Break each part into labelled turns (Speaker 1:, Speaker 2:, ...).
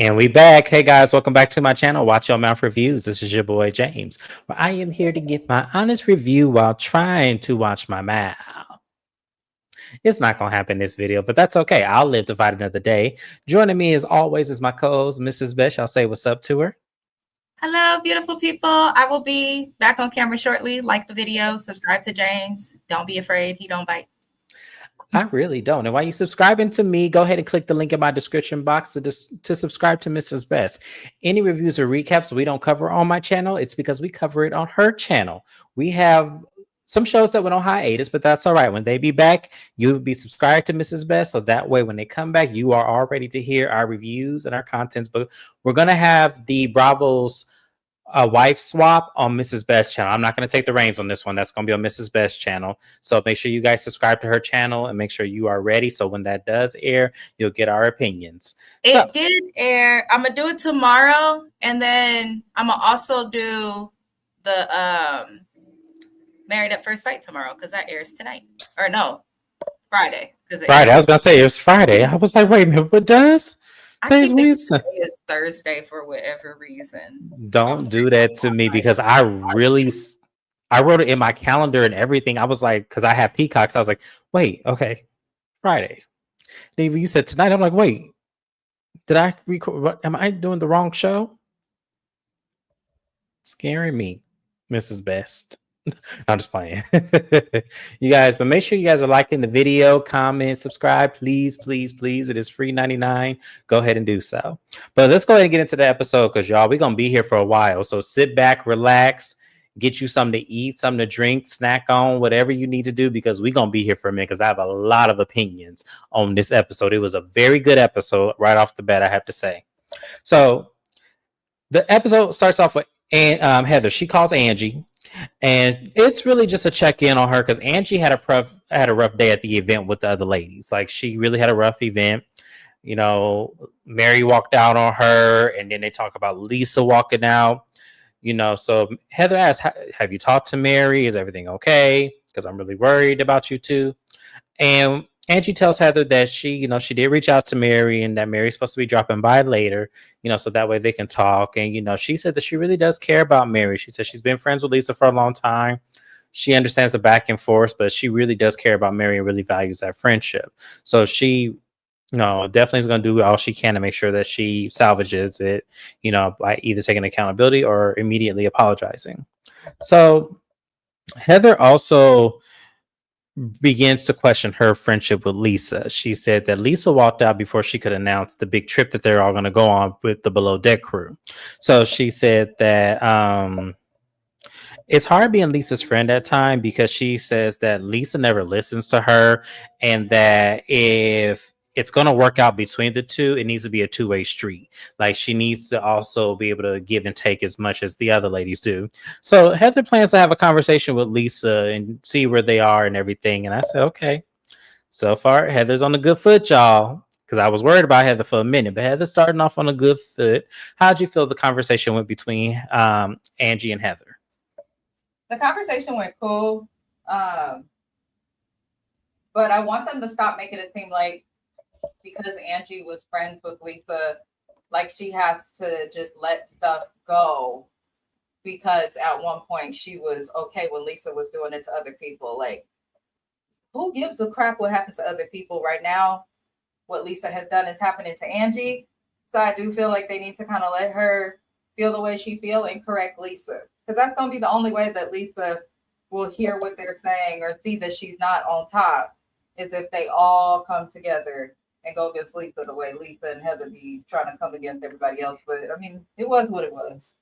Speaker 1: And we back. Hey guys, welcome back to my channel. Watch Your Mouth Reviews. This is your boy James, where I am here to give my honest review while trying to watch my mouth. It's not gonna happen in this video, but that's okay. I'll live to fight another day. Joining me as always is my co-host, Mrs. Besh. I'll say what's up to her.
Speaker 2: Hello, beautiful people. I will be back on camera shortly. Like the video, subscribe to James. Don't be afraid. He don't bite.
Speaker 1: I really don't. And while you're subscribing to me, go ahead and click the link in my description box to subscribe to Mrs. Best. Any reviews or recaps we don't cover on my channel, it's because we cover it on her channel. We have some shows that went on hiatus, but that's all right. When they be back, you'll be subscribed to Mrs. Best. So that way, when they come back, you are all ready to hear our reviews and our contents. But we're going to have the Bravo's wife swap on Mrs. Best's channel. I'm not going to take the reins on this one. That's going to be on Mrs. Best's channel. So make sure you guys subscribe to her channel and make sure you are ready. So when that does air, you'll get our opinions.
Speaker 2: It did air. I'm going to do it tomorrow. And then I'm going to also do the Married at First Sight tomorrow because that airs tonight. Or no, Friday.
Speaker 1: Friday. I was going to say it was Friday. I was like, wait a minute, what does?
Speaker 2: Today's Wednesday. It's Thursday for whatever reason.
Speaker 1: Don't do that to me because I wrote it in my calendar and everything. I was like, because I have Peacocks. I was like, wait, okay, Friday. Then you said tonight. I'm like, wait, did I record? Am I doing the wrong show? Scaring me, Mrs. Best. I'm just playing. You guys, but make sure you guys are liking the video, comment, subscribe, please, please, please. It is free 99. Go ahead and do so. But let's go ahead and get into the episode because y'all, we're gonna be here for a while. So sit back, relax, get you something to eat, something to drink, snack on, whatever you need to do, because we're gonna be here for a minute because I have a lot of opinions on this episode. It was a very good episode right off the bat, I have to say. So the episode starts off with Heather. She calls Angie. And it's really just a check-in on her because Angie had a rough day at the event with the other ladies. Like, she really had a rough event. You know, Mary walked out on her, and then they talk about Lisa walking out. You know, so Heather asks, have you talked to Mary? Is everything okay? Because I'm really worried about you two. And Angie tells Heather that she did reach out to Mary and that Mary's supposed to be dropping by later, so that way they can talk. And, she said that she really does care about Mary. She said she's been friends with Lisa for a long time. She understands the back and forth, but she really does care about Mary and really values that friendship. So she, definitely is going to do all she can to make sure that she salvages it, by either taking accountability or immediately apologizing. So Heather also begins to question her friendship with Lisa. She said that Lisa walked out before she could announce the big trip that they're all going to go on with the Below Deck crew. So she said that it's hard being Lisa's friend at time because she says that Lisa never listens to her and that if it's going to work out between the two, it needs to be a two-way street. Like, she needs to also be able to give and take as much as the other ladies do. So Heather plans to have a conversation with Lisa and see where they are and everything. And I said, okay. So far, Heather's on a good foot, y'all, because I was worried about Heather for a minute. But Heather's starting off on a good foot. How'd you feel the conversation went between Angie and Heather?
Speaker 2: The conversation went cool. But I want them to stop making it seem like because Angie was friends with Lisa, like she has to just let stuff go because at one point she was okay when Lisa was doing it to other people. Like, who gives a crap what happens to other people right now? What Lisa has done is happening to Angie. So I do feel like they need to kind of let her feel the way she feels and correct Lisa. Because that's going to be the only way that Lisa will hear what they're saying or see that she's not on top is if they all come together and go against Lisa the way Lisa and Heather be trying to come against everybody else. But, I mean, it was what it was.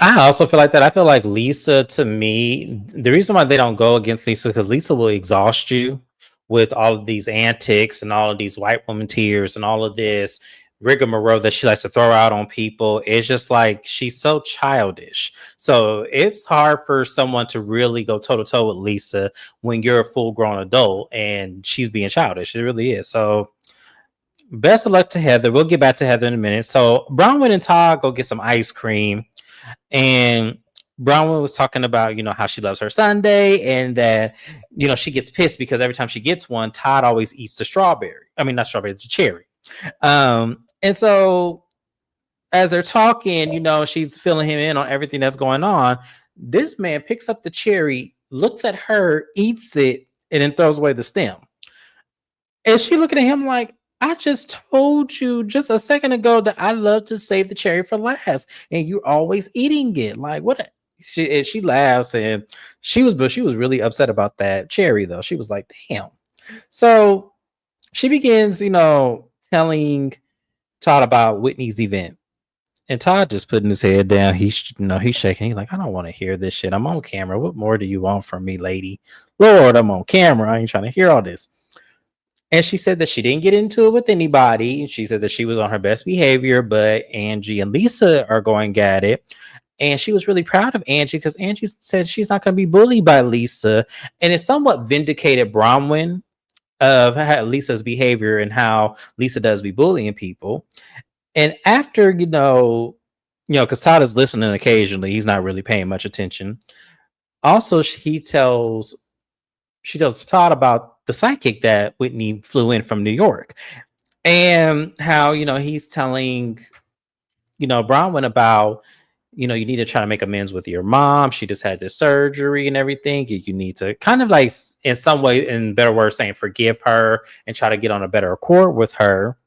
Speaker 1: I also feel like that. I feel like Lisa, to me, the reason why they don't go against Lisa, because Lisa will exhaust you with all of these antics and all of these white woman tears and all of this rigmarole that she likes to throw out on people. It's just like she's so childish. So it's hard for someone to really go toe to toe with Lisa when you're a full grown adult and she's being childish. It really is. So best of luck to Heather. We'll get back to Heather in a minute. So Bronwyn and Todd go get some ice cream, and Bronwyn was talking about, how she loves her sundae and that, she gets pissed because every time she gets one, Todd always eats the strawberry. I mean, not strawberry, it's a cherry. And so as they're talking, she's filling him in on everything that's going on. This man picks up the cherry, looks at her, eats it, and then throws away the stem. And she looking at him like, I just told you just a second ago that I love to save the cherry for last, and you're always eating it. Like what? She laughs, and but she was really upset about that cherry though. She was like, damn. So she begins, telling Todd about Whitney's event. And Todd just putting his head down. He's shaking. He's like, I don't want to hear this shit. I'm on camera. What more do you want from me, lady? Lord, I'm on camera. I ain't trying to hear all this. And she said that she didn't get into it with anybody. She said that she was on her best behavior, but Angie and Lisa are going at it. And she was really proud of Angie because Angie says she's not going to be bullied by Lisa. And it somewhat vindicated Bronwyn of Lisa's behavior and how Lisa does be bullying people. And after, because Todd is listening occasionally, he's not really paying much attention. Also, she tells Todd about the psychic that Whitney flew in from New York and how, he's telling, Bronwyn about, you need to try to make amends with your mom. She just had this surgery and everything. You need to kind of like, in some way, in better words, saying forgive her and try to get on a better accord with her.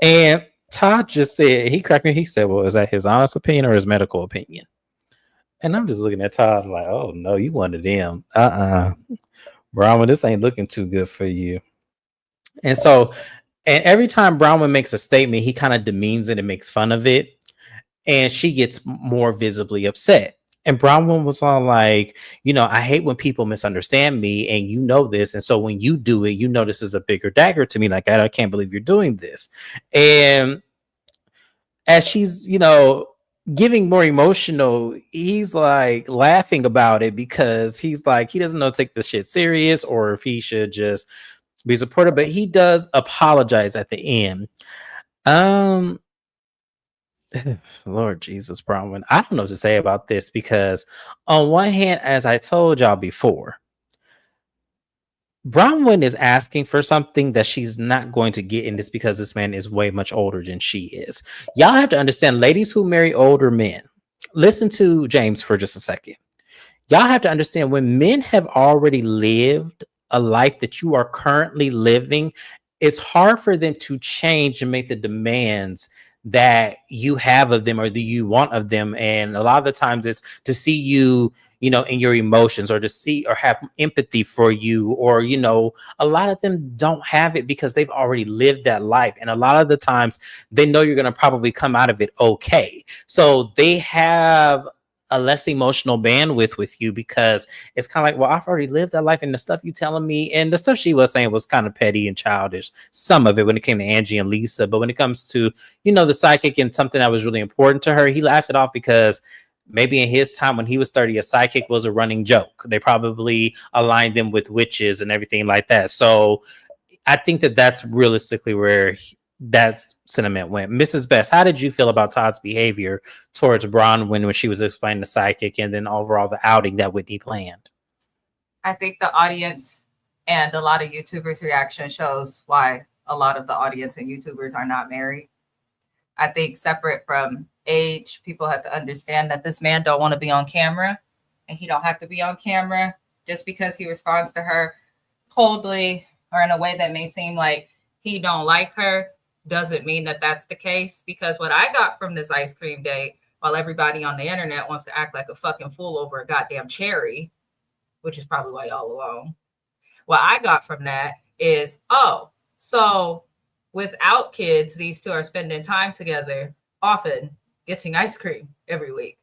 Speaker 1: And Todd just said, he cracked me. He said, well, is that his honest opinion or his medical opinion? And I'm just looking at Todd like, oh, no, you one of them. Bronwyn, this ain't looking too good for you. And so, and every time Bronwyn makes a statement, he kind of demeans it and makes fun of it. And she gets more visibly upset. And Bronwyn was all like, I hate when people misunderstand me and you know this. And so when you do it, this is a bigger dagger to me. Like, I can't believe you're doing this. And as she's, giving more emotional, he's like laughing about it because he's like, he doesn't know to take this shit serious or if he should just be supportive, but he does apologize at the end. Lord Jesus, Bronwyn. I don't know what to say about this because on one hand, as I told y'all before, Bronwyn is asking for something that she's not going to get in this because this man is way much older than she is. Y'all have to understand, ladies who marry older men, listen to James for just a second. Y'all have to understand when men have already lived a life that you are currently living, it's hard for them to change and make the demands that you have of them or that you want of them. And a lot of the times it's to see you, in your emotions or to see or have empathy for you, or, a lot of them don't have it because they've already lived that life. And a lot of the times they know you're going to probably come out of it okay. So they have a less emotional bandwidth with you because it's kind of like, well, I've already lived that life and the stuff you telling me and the stuff she was saying was kind of petty and childish. Some of it when it came to Angie and Lisa, but when it comes to, the psychic and something that was really important to her, he laughed it off because maybe in his time when he was 30, a psychic was a running joke. They probably aligned them with witches and everything like that. So I think that that's realistically where that sentiment went. Mrs. Best, how did you feel about Todd's behavior towards Bronwyn when she was explaining the psychic and then overall the outing that Whitney planned?
Speaker 2: I think the audience and a lot of YouTubers' reaction shows why a lot of the audience and YouTubers are not married. I think separate from age, people have to understand that this man don't want to be on camera and he don't have to be on camera just because he responds to her coldly or in a way that may seem like he don't like her doesn't mean that that's the case. Because what I got from this ice cream date, while everybody on the internet wants to act like a fucking fool over a goddamn cherry, which is probably why y'all alone, what I got from that is, oh, so without kids, these two are spending time together, often getting ice cream every week.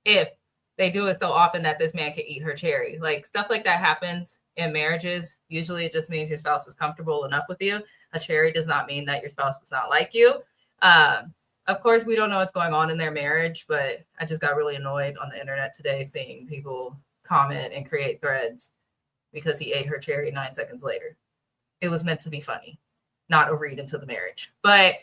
Speaker 2: If they do it so often that this man can eat her cherry, like stuff like that happens in marriages. Usually it just means your spouse is comfortable enough with you. A cherry does not mean that your spouse does not like you. Of course, we don't know what's going on in their marriage, but I just got really annoyed on the internet today seeing people comment and create threads because he ate her cherry 9 seconds later. It was meant to be funny, not a read into the marriage. But,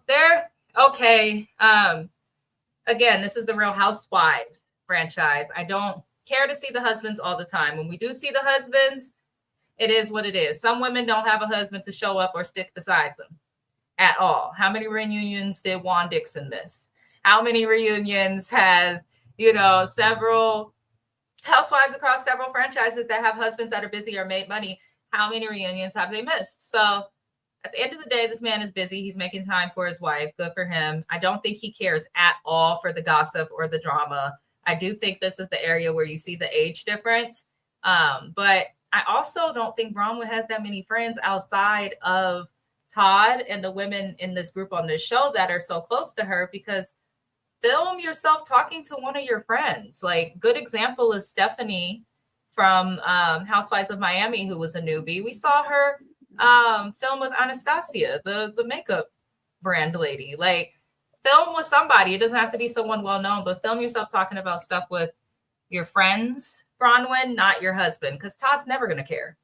Speaker 2: they're okay. Again, this is the Real Housewives franchise. I don't care to see the husbands all the time. When we do see the husbands, it is what it is. Some women don't have a husband to show up or stick beside them. at all? How many reunions did Juan Dixon miss? How many reunions has, several housewives across several franchises that have husbands that are busy or made money? How many reunions have they missed? So at the end of the day, this man is busy. He's making time for his wife. Good for him. I don't think he cares at all for the gossip or the drama. I do think this is the area where you see the age difference. But I also don't think Bronwyn has that many friends outside of Todd and the women in this group on this show that are so close to her, because film yourself talking to one of your friends. Like, good example is Stephanie from Housewives of Miami, who was a newbie. We saw her film with Anastasia, the makeup brand lady. Like, film with somebody. It doesn't have to be someone well known, but film yourself talking about stuff with your friends, Bronwyn, not your husband, because Todd's never going to care.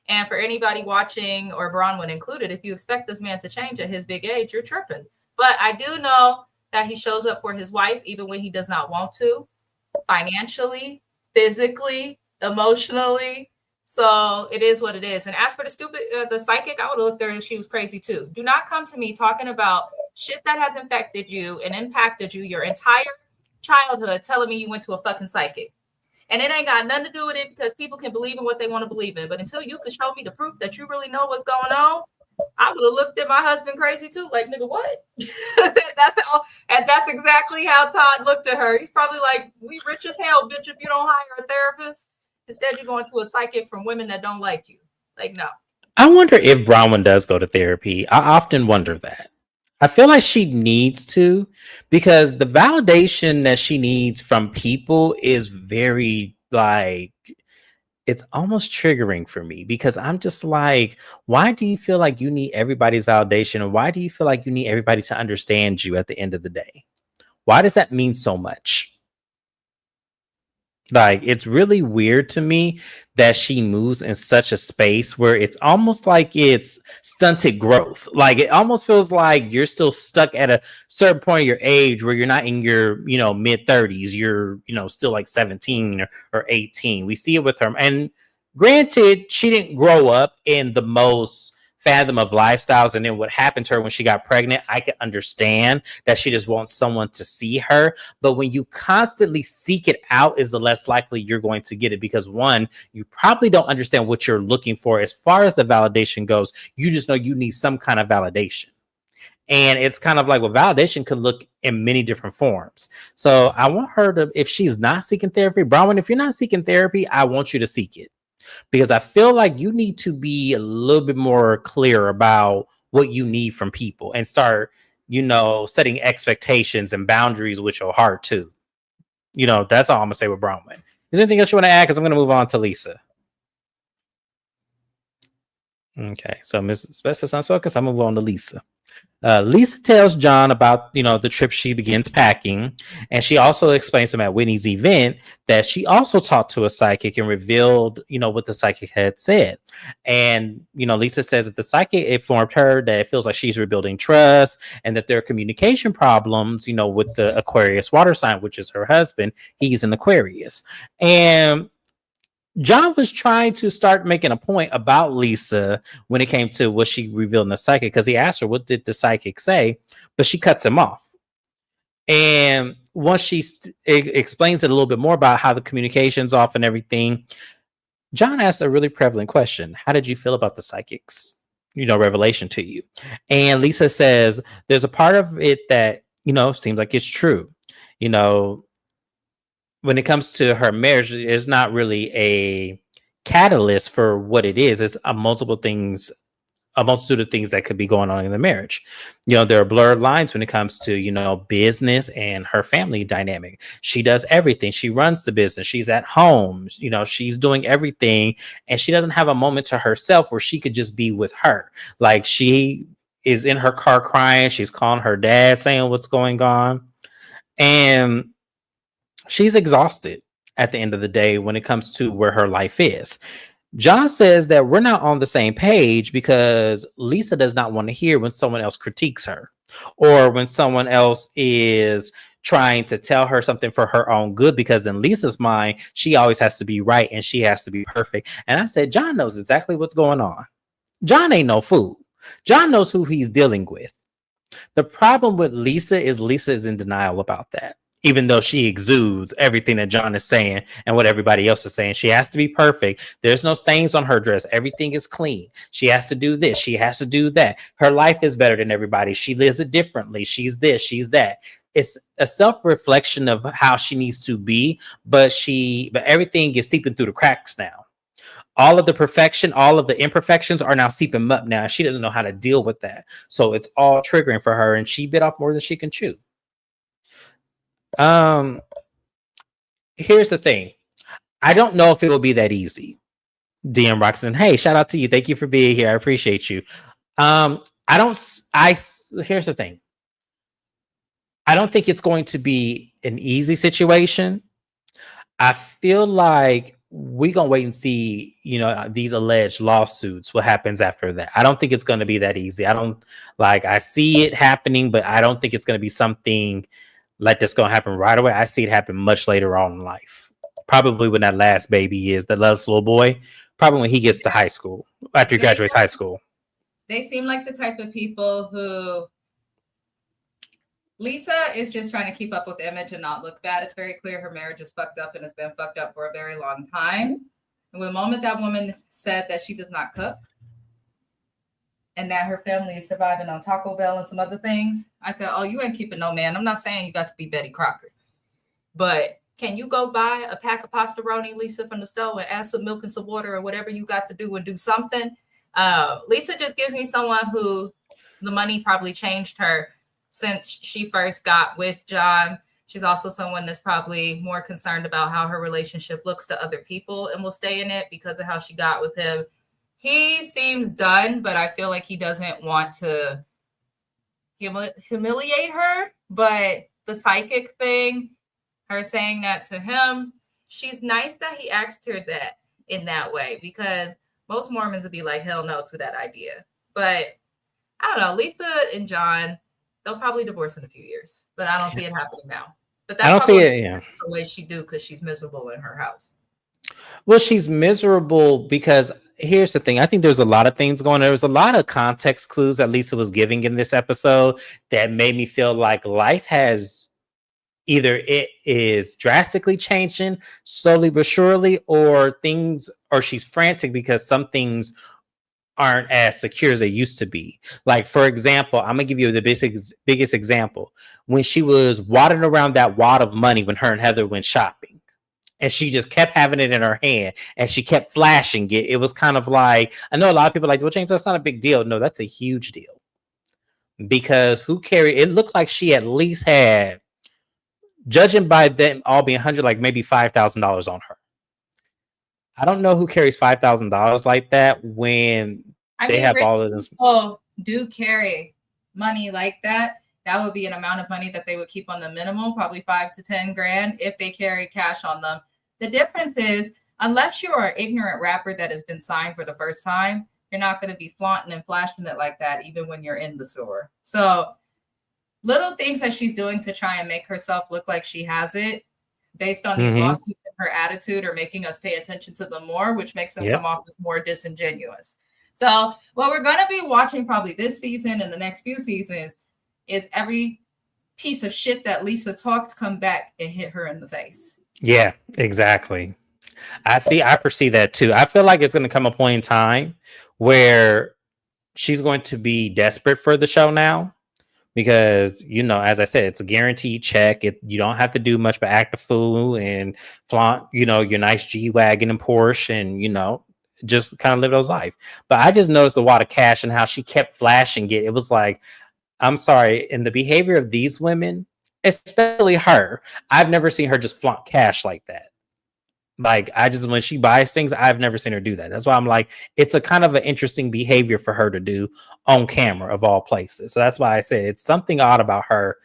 Speaker 2: And for anybody watching, or Bronwyn included, if you expect this man to change at his big age, you're tripping. But I do know that he shows up for his wife even when he does not want to, financially, physically, emotionally. So it is what it is. And as for the psychic, I would have looked at her if she was crazy too. Do not come to me talking about shit that has infected you and impacted you your entire childhood, telling me you went to a fucking psychic. And it ain't got nothing to do with it, because people can believe in what they want to believe in. But until you can show me the proof that you really know what's going on, I would have looked at my husband crazy too. Like, nigga, what? And that's exactly how Todd looked at her. He's probably like, we rich as hell, bitch, if you don't hire a therapist. Instead, you're going to a psychic from women that don't like you. Like, no.
Speaker 1: I wonder if Bronwyn does go to therapy. I often wonder that. I feel like she needs to, because the validation that she needs from people is very, like, it's almost triggering for me, because I'm just like, why do you feel like you need everybody's validation? And why do you feel like you need everybody to understand you at the end of the day? Why does that mean so much? Like, it's really weird to me that she moves in such a space where it's almost like it's stunted growth. Like, it almost feels like you're still stuck at a certain point of your age where you're not in your, mid 30s. You're, still like 17 or 18. We see it with her. And granted, she didn't grow up in the most fathom of lifestyles, and then what happened to her when she got pregnant, I can understand that she just wants someone to see her. But when you constantly seek it out, is the less likely you're going to get it, because one, you probably don't understand what you're looking for as far as the validation goes. You just know you need some kind of validation. And it's kind of like, well, validation could look in many different forms. So I want her to, if she's not seeking therapy, Bronwyn, if you're not seeking therapy, I want you to seek it. Because I feel like you need to be a little bit more clear about what you need from people, and start, setting expectations and boundaries with your heart too. That's all I'm gonna say with Bronwyn. Is there anything else you want to add? Because I'm gonna move on to Lisa. Okay, so Mrs. Best is not spoken, so I'm gonna move on to Lisa. Lisa tells John about, the trip she begins packing. And she also explains to him at Whitney's event that she also talked to a psychic and revealed, what the psychic had said. And, Lisa says that the psychic informed her that it feels like she's rebuilding trust, and that there are communication problems, with the Aquarius water sign, which is her husband. He's an Aquarius. And John was trying to start making a point about Lisa when it came to what she revealed in the psychic, because he asked her, what did the psychic say? But she cuts him off. And once she explains it a little bit more about how the communication's off and everything, John asked a really prevalent question. How did you feel about the psychic's, revelation to you? And Lisa says, there's a part of it that, seems like it's true. When it comes to her marriage, it's not really a catalyst for what it is. It's a multitude of things that could be going on in the marriage. There are blurred lines when it comes to, business and her family dynamic. She does everything. She runs the business. She's at home. She's doing everything. And she doesn't have a moment to herself where she could just be with her. Like, she is in her car crying. She's calling her dad, saying what's going on. And she's exhausted at the end of the day when it comes to where her life is. John says that we're not on the same page because Lisa does not want to hear when someone else critiques her, or when someone else is trying to tell her something for her own good, because in Lisa's mind, she always has to be right and she has to be perfect. And I said, John knows exactly what's going on. John ain't no fool. John knows who he's dealing with. The problem with Lisa is in denial about that. Even though she exudes everything that John is saying and what everybody else is saying, she has to be perfect. There's no stains on her dress. Everything is clean. She has to do this. She has to do that. Her life is better than everybody. She lives it differently. She's this. She's that. It's a self-reflection of how she needs to be, but everything is seeping through the cracks now. All of the perfection, all of the imperfections are now seeping up now. She doesn't know how to deal with that. So it's all triggering for her, and she bit off more than she can chew. Here's the thing. I don't know if it will be that easy. DM Roxanne, hey, shout out to you. Thank you for being here. I appreciate you. Here's the thing. I don't think it's going to be an easy situation. I feel like we're going to wait and see, these alleged lawsuits, what happens after that. I don't think it's going to be that easy. I see it happening, but I don't think it's going to be something like that's going to happen right away. I see it happen much later on in life. Probably when that last baby is, the last little boy, probably when he gets to high school, after he graduates high school.
Speaker 2: They seem like the type of people who Lisa is just trying to keep up with image and not look bad. It's very clear her marriage is fucked up and has been fucked up for a very long time. And the moment that woman said that she does not cook and that her family is surviving on Taco Bell and some other things, I said, oh, you ain't keeping no man. I'm not saying you got to be Betty Crocker, but can you go buy a pack of pastaroni, Lisa, from the store and add some milk and some water or whatever you got to do and do something? Lisa just gives me someone who the money probably changed her since she first got with John. She's also someone that's probably more concerned about how her relationship looks to other people and will stay in it because of how she got with him. He seems done, but I feel like he doesn't want to humiliate her. But the psychic thing, her saying that to him, she's nice that he asked her that in that way, because most Mormons would be like, hell no to that idea. But I don't know, Lisa and John, they'll probably divorce in a few years, but I don't see it happening now. But that's
Speaker 1: I don't see it, yeah,
Speaker 2: the way she do, because she's miserable in her house.
Speaker 1: Well, she's miserable because here's the thing. I think there's a lot of things going on. There was a lot of context clues that Lisa was giving in this episode that made me feel like life has either it is drastically changing slowly but surely, or she's frantic because some things aren't as secure as they used to be. Like, for example, I'm gonna give you the biggest example. When she was wadding around that wad of money when her and Heather went shopping, and she just kept having it in her hand and she kept flashing it. It was kind of like, I know a lot of people are like, well, James, that's not a big deal. No, that's a huge deal, because it looked like she at least had, judging by them all being 100, like maybe $5,000 on her. I don't know who carries $5,000 like that when they have all of this.
Speaker 2: People do carry money like that. That would be an amount of money that they would keep on the minimum, probably $5 to $10,000 if they carry cash on them. The difference is, unless you're an ignorant rapper that has been signed for the first time, you're not going to be flaunting and flashing it like that, even when you're in the store. So little things that she's doing to try and make herself look like she has it, based on these lawsuits and her attitude, are making us pay attention to them more, which makes them come off as more disingenuous. So what we're going to be watching probably this season and the next few seasons is every piece of shit that Lisa talked come back and hit her in the face.
Speaker 1: Yeah, exactly. I foresee that too. I feel like it's going to come a point in time where she's going to be desperate for the show now, because, as I said, it's a guaranteed check. You don't have to do much but act a fool and flaunt, your nice G-Wagon and Porsche and, just kind of live those life. But I just noticed the wad of cash and how she kept flashing it. It was like, I'm sorry, in the behavior of these women, especially her, I've never seen her just flaunt cash like that. Like, when she buys things, I've never seen her do that. That's why I'm like, it's a kind of an interesting behavior for her to do on camera, of all places. So that's why I said it's something odd about her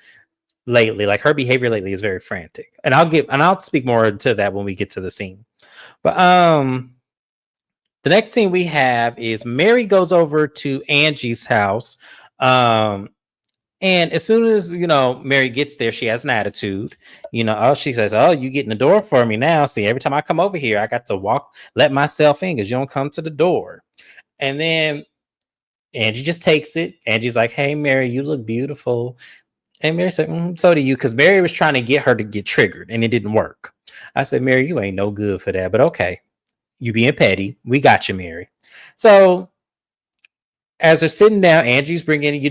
Speaker 1: lately. Like, her behavior lately is very frantic. And I'll speak more to that when we get to the scene. But the next scene we have is Mary goes over to Angie's house. And as soon as, Mary gets there, she has an attitude. She says, oh, you get in the door for me now. See, every time I come over here, I got to let myself in because you don't come to the door. And then Angie just takes it. Angie's like, "Hey, Mary, you look beautiful." And Mary said, "So do you," because Mary was trying to get her to get triggered and it didn't work. I said, "Mary, you ain't no good for that, but okay. You being petty. We got you, Mary." So as they're sitting down, Angie's bringing,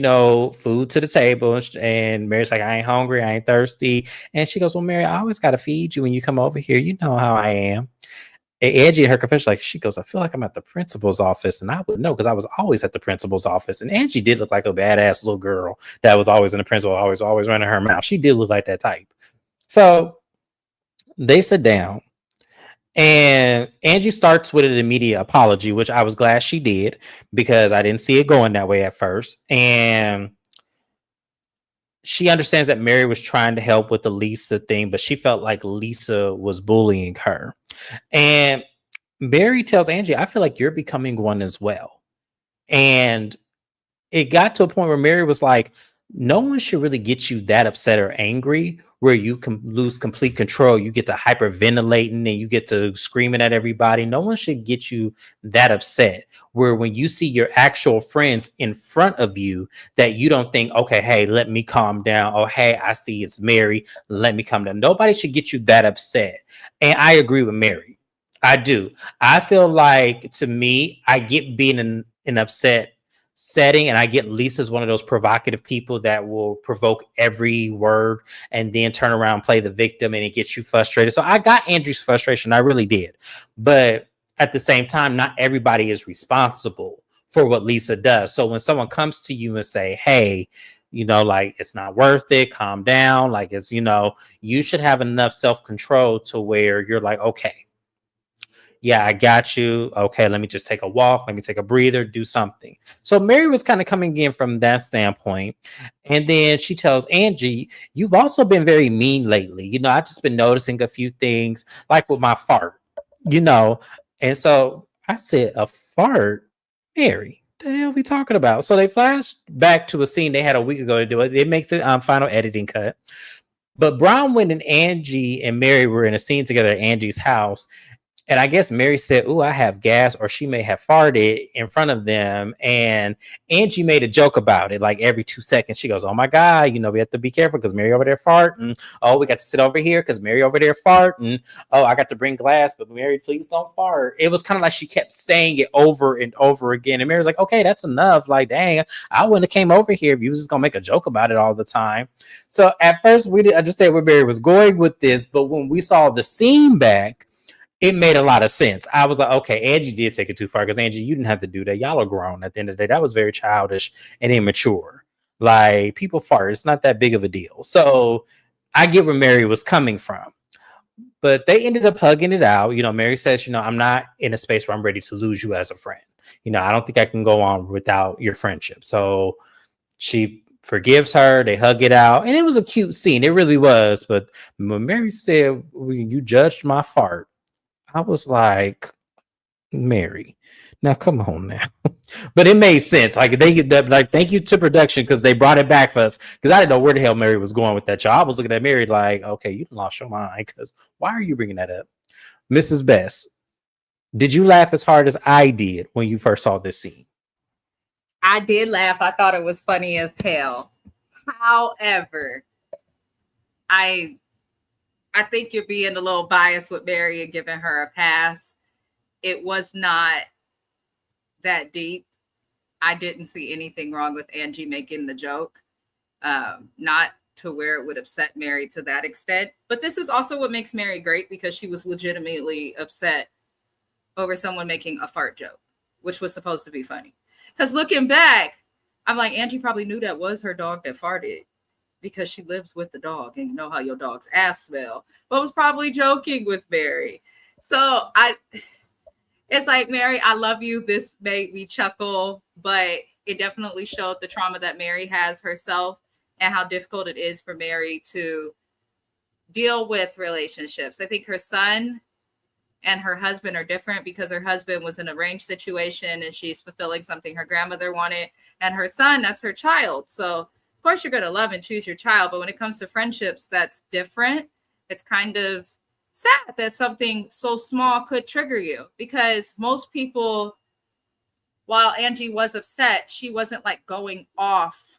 Speaker 1: food to the table. And Mary's like, "I ain't hungry. I ain't thirsty." And she goes, "Well, Mary, I always got to feed you when you come over here. You know how I am." And Angie in her confession, like, she goes, "I feel like I'm at the principal's office." And I would know because I was always at the principal's office. And Angie did look like a badass little girl that was always in the principal, always running her mouth. She did look like that type. So they sit down. And Angie starts with an immediate apology, which I was glad she did because I didn't see it going that way at first. And she understands that Mary was trying to help with the Lisa thing, but she felt like Lisa was bullying her. And Mary tells Angie, "I feel like you're becoming one as well." And it got to a point where Mary was like, "No one should really get you that upset or angry where you can lose complete control. You get to hyperventilating and you get to screaming at everybody. No one should get you that upset where when you see your actual friends in front of you that you don't think, okay, hey, let me calm down. Oh, hey, I see it's Mary. Let me calm down." Nobody should get you that upset. And I agree with Mary. I do. I feel like, to me, I get being an upset setting, and I get Lisa's one of those provocative people that will provoke every word and then turn around and play the victim, and it gets you frustrated. So I got Andrew's frustration. I really did. But at the same time, not everybody is responsible for what Lisa does. So when someone comes to you and say, "Hey, like, it's not worth it, calm down," like, it's, you should have enough self-control to where you're like, "Okay, yeah, I got you. Okay, let me just take a walk. Let me take a breather, do something." So Mary was kind of coming in from that standpoint. And then she tells Angie, "You've also been very mean lately. I've just been noticing a few things, like with my fart, you know." And so I said, "A fart? Mary, the hell are we talking about?" So they flashed back to a scene they had a week ago to do it. They make the final editing cut. But Bronwyn and Angie and Mary were in a scene together at Angie's house. And I guess Mary said, "Ooh, I have gas," or she may have farted in front of them. And Angie made a joke about it. Like every 2 seconds, she goes, "Oh my God, we have to be careful because Mary over there farting. Oh, we got to sit over here because Mary over there farting. Oh, I got to bring glass, but Mary, please don't fart." It was kind of like she kept saying it over and over again. And Mary's like, "Okay, that's enough. Like, dang, I wouldn't have came over here if you was just going to make a joke about it all the time." So at first, we didn't understand where Mary was going with this. But when we saw the scene back, it made a lot of sense. I was like, okay, Angie did take it too far because Angie, you didn't have to do that. Y'all are grown at the end of the day. That was very childish and immature. Like, people fart. It's not that big of a deal. So I get where Mary was coming from. But they ended up hugging it out. Mary says, "I'm not in a space where I'm ready to lose you as a friend. I don't think I can go on without your friendship." So she forgives her. They hug it out. And it was a cute scene. It really was. But when Mary said, "You judged my fart," I was like, "Mary, now come on now." But it made sense. Like, thank you to production because they brought it back for us. Because I didn't know where the hell Mary was going with that. Y'all, I was looking at Mary like, okay, you lost your mind. Because why are you bringing that up, Mrs. Best? Did you laugh as hard as I did when you first saw this scene?
Speaker 2: I did laugh. I thought it was funny as hell. However, I think you're being a little biased with Mary and giving her a pass. It was not that deep. I didn't see anything wrong with Angie making the joke. Not to where it would upset Mary to that extent. But this is also what makes Mary great, because she was legitimately upset over someone making a fart joke, which was supposed to be funny. Because looking back, I'm like, Angie probably knew that was her dog that farted because she lives with the dog and you know how your dog's ass smell, but was probably joking with Mary. So it's like, Mary, I love you. This made me chuckle, but it definitely showed the trauma that Mary has herself and how difficult it is for Mary to deal with relationships. I think her son and her husband are different because her husband was in an arranged situation and she's fulfilling something her grandmother wanted. And her son, that's her child. So of course you're going to love and choose your child. But when it comes to friendships, that's different. It's kind of sad that something so small could trigger you, because most people while Angie was upset, she wasn't like going off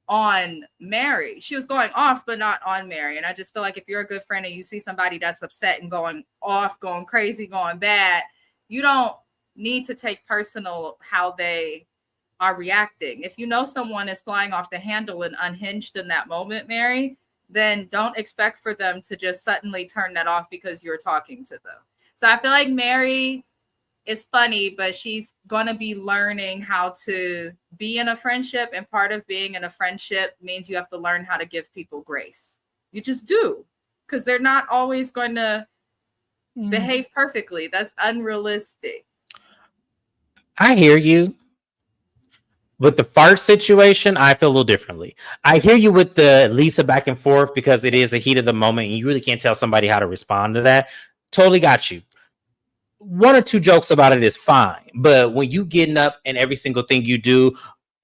Speaker 2: on Mary. She was going off, but not on Mary. And I just feel like if you're a good friend and you see somebody that's upset and going off, going crazy, going bad, you don't need to take personal how they are reacting. If you know someone is flying off the handle and unhinged in that moment, Mary, then don't expect for them to just suddenly turn that off because you're talking to them. So I feel like Mary is funny, but she's going to be learning how to be in a friendship. And part of being in a friendship means you have to learn how to give people grace. You just do, because they're not always going to behave perfectly. That's unrealistic.
Speaker 1: I hear you. With the fart situation, I feel a little differently. I hear you with the Lisa back and forth because it is a heat of the moment and you really can't tell somebody how to respond to that. Totally got you. One or two jokes about it is fine. But when you getting up and every single thing you do,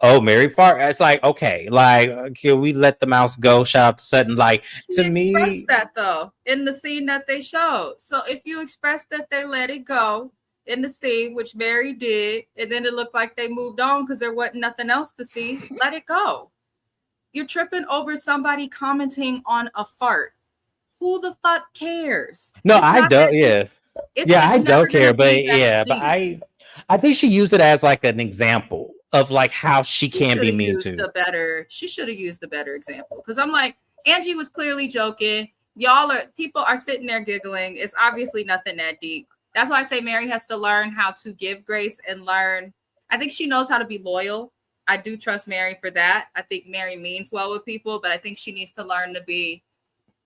Speaker 1: oh, Mary fart, it's like, okay, like, can we let the mouse go? Shout out to Sutton. Like,
Speaker 2: she
Speaker 1: to
Speaker 2: expressed
Speaker 1: me,
Speaker 2: that though in the scene that they showed. So if you express that they let it go in the scene, which Mary did, and then it looked like they moved on because there wasn't nothing else to see, let it go. You're tripping over somebody commenting on a fart. Who the fuck cares?
Speaker 1: no,
Speaker 2: It's
Speaker 1: I
Speaker 2: not
Speaker 1: don't.
Speaker 2: that deep.
Speaker 1: Yeah. Yeah,
Speaker 2: It's
Speaker 1: I
Speaker 2: never
Speaker 1: don't care,
Speaker 2: gonna be
Speaker 1: but
Speaker 2: that
Speaker 1: yeah, but
Speaker 2: deep.
Speaker 1: I think she used it as like an example of like how she
Speaker 2: She
Speaker 1: can
Speaker 2: should
Speaker 1: be
Speaker 2: have
Speaker 1: mean
Speaker 2: used
Speaker 1: to.
Speaker 2: a better. She should have used a better example, because I'm like, Angie was clearly joking. People are sitting there giggling. It's obviously nothing that deep. That's why I say Mary has to learn how to give grace and learn. I think she knows how to be loyal. I do trust Mary for that. I think Mary means well with people, but I think she needs to learn to be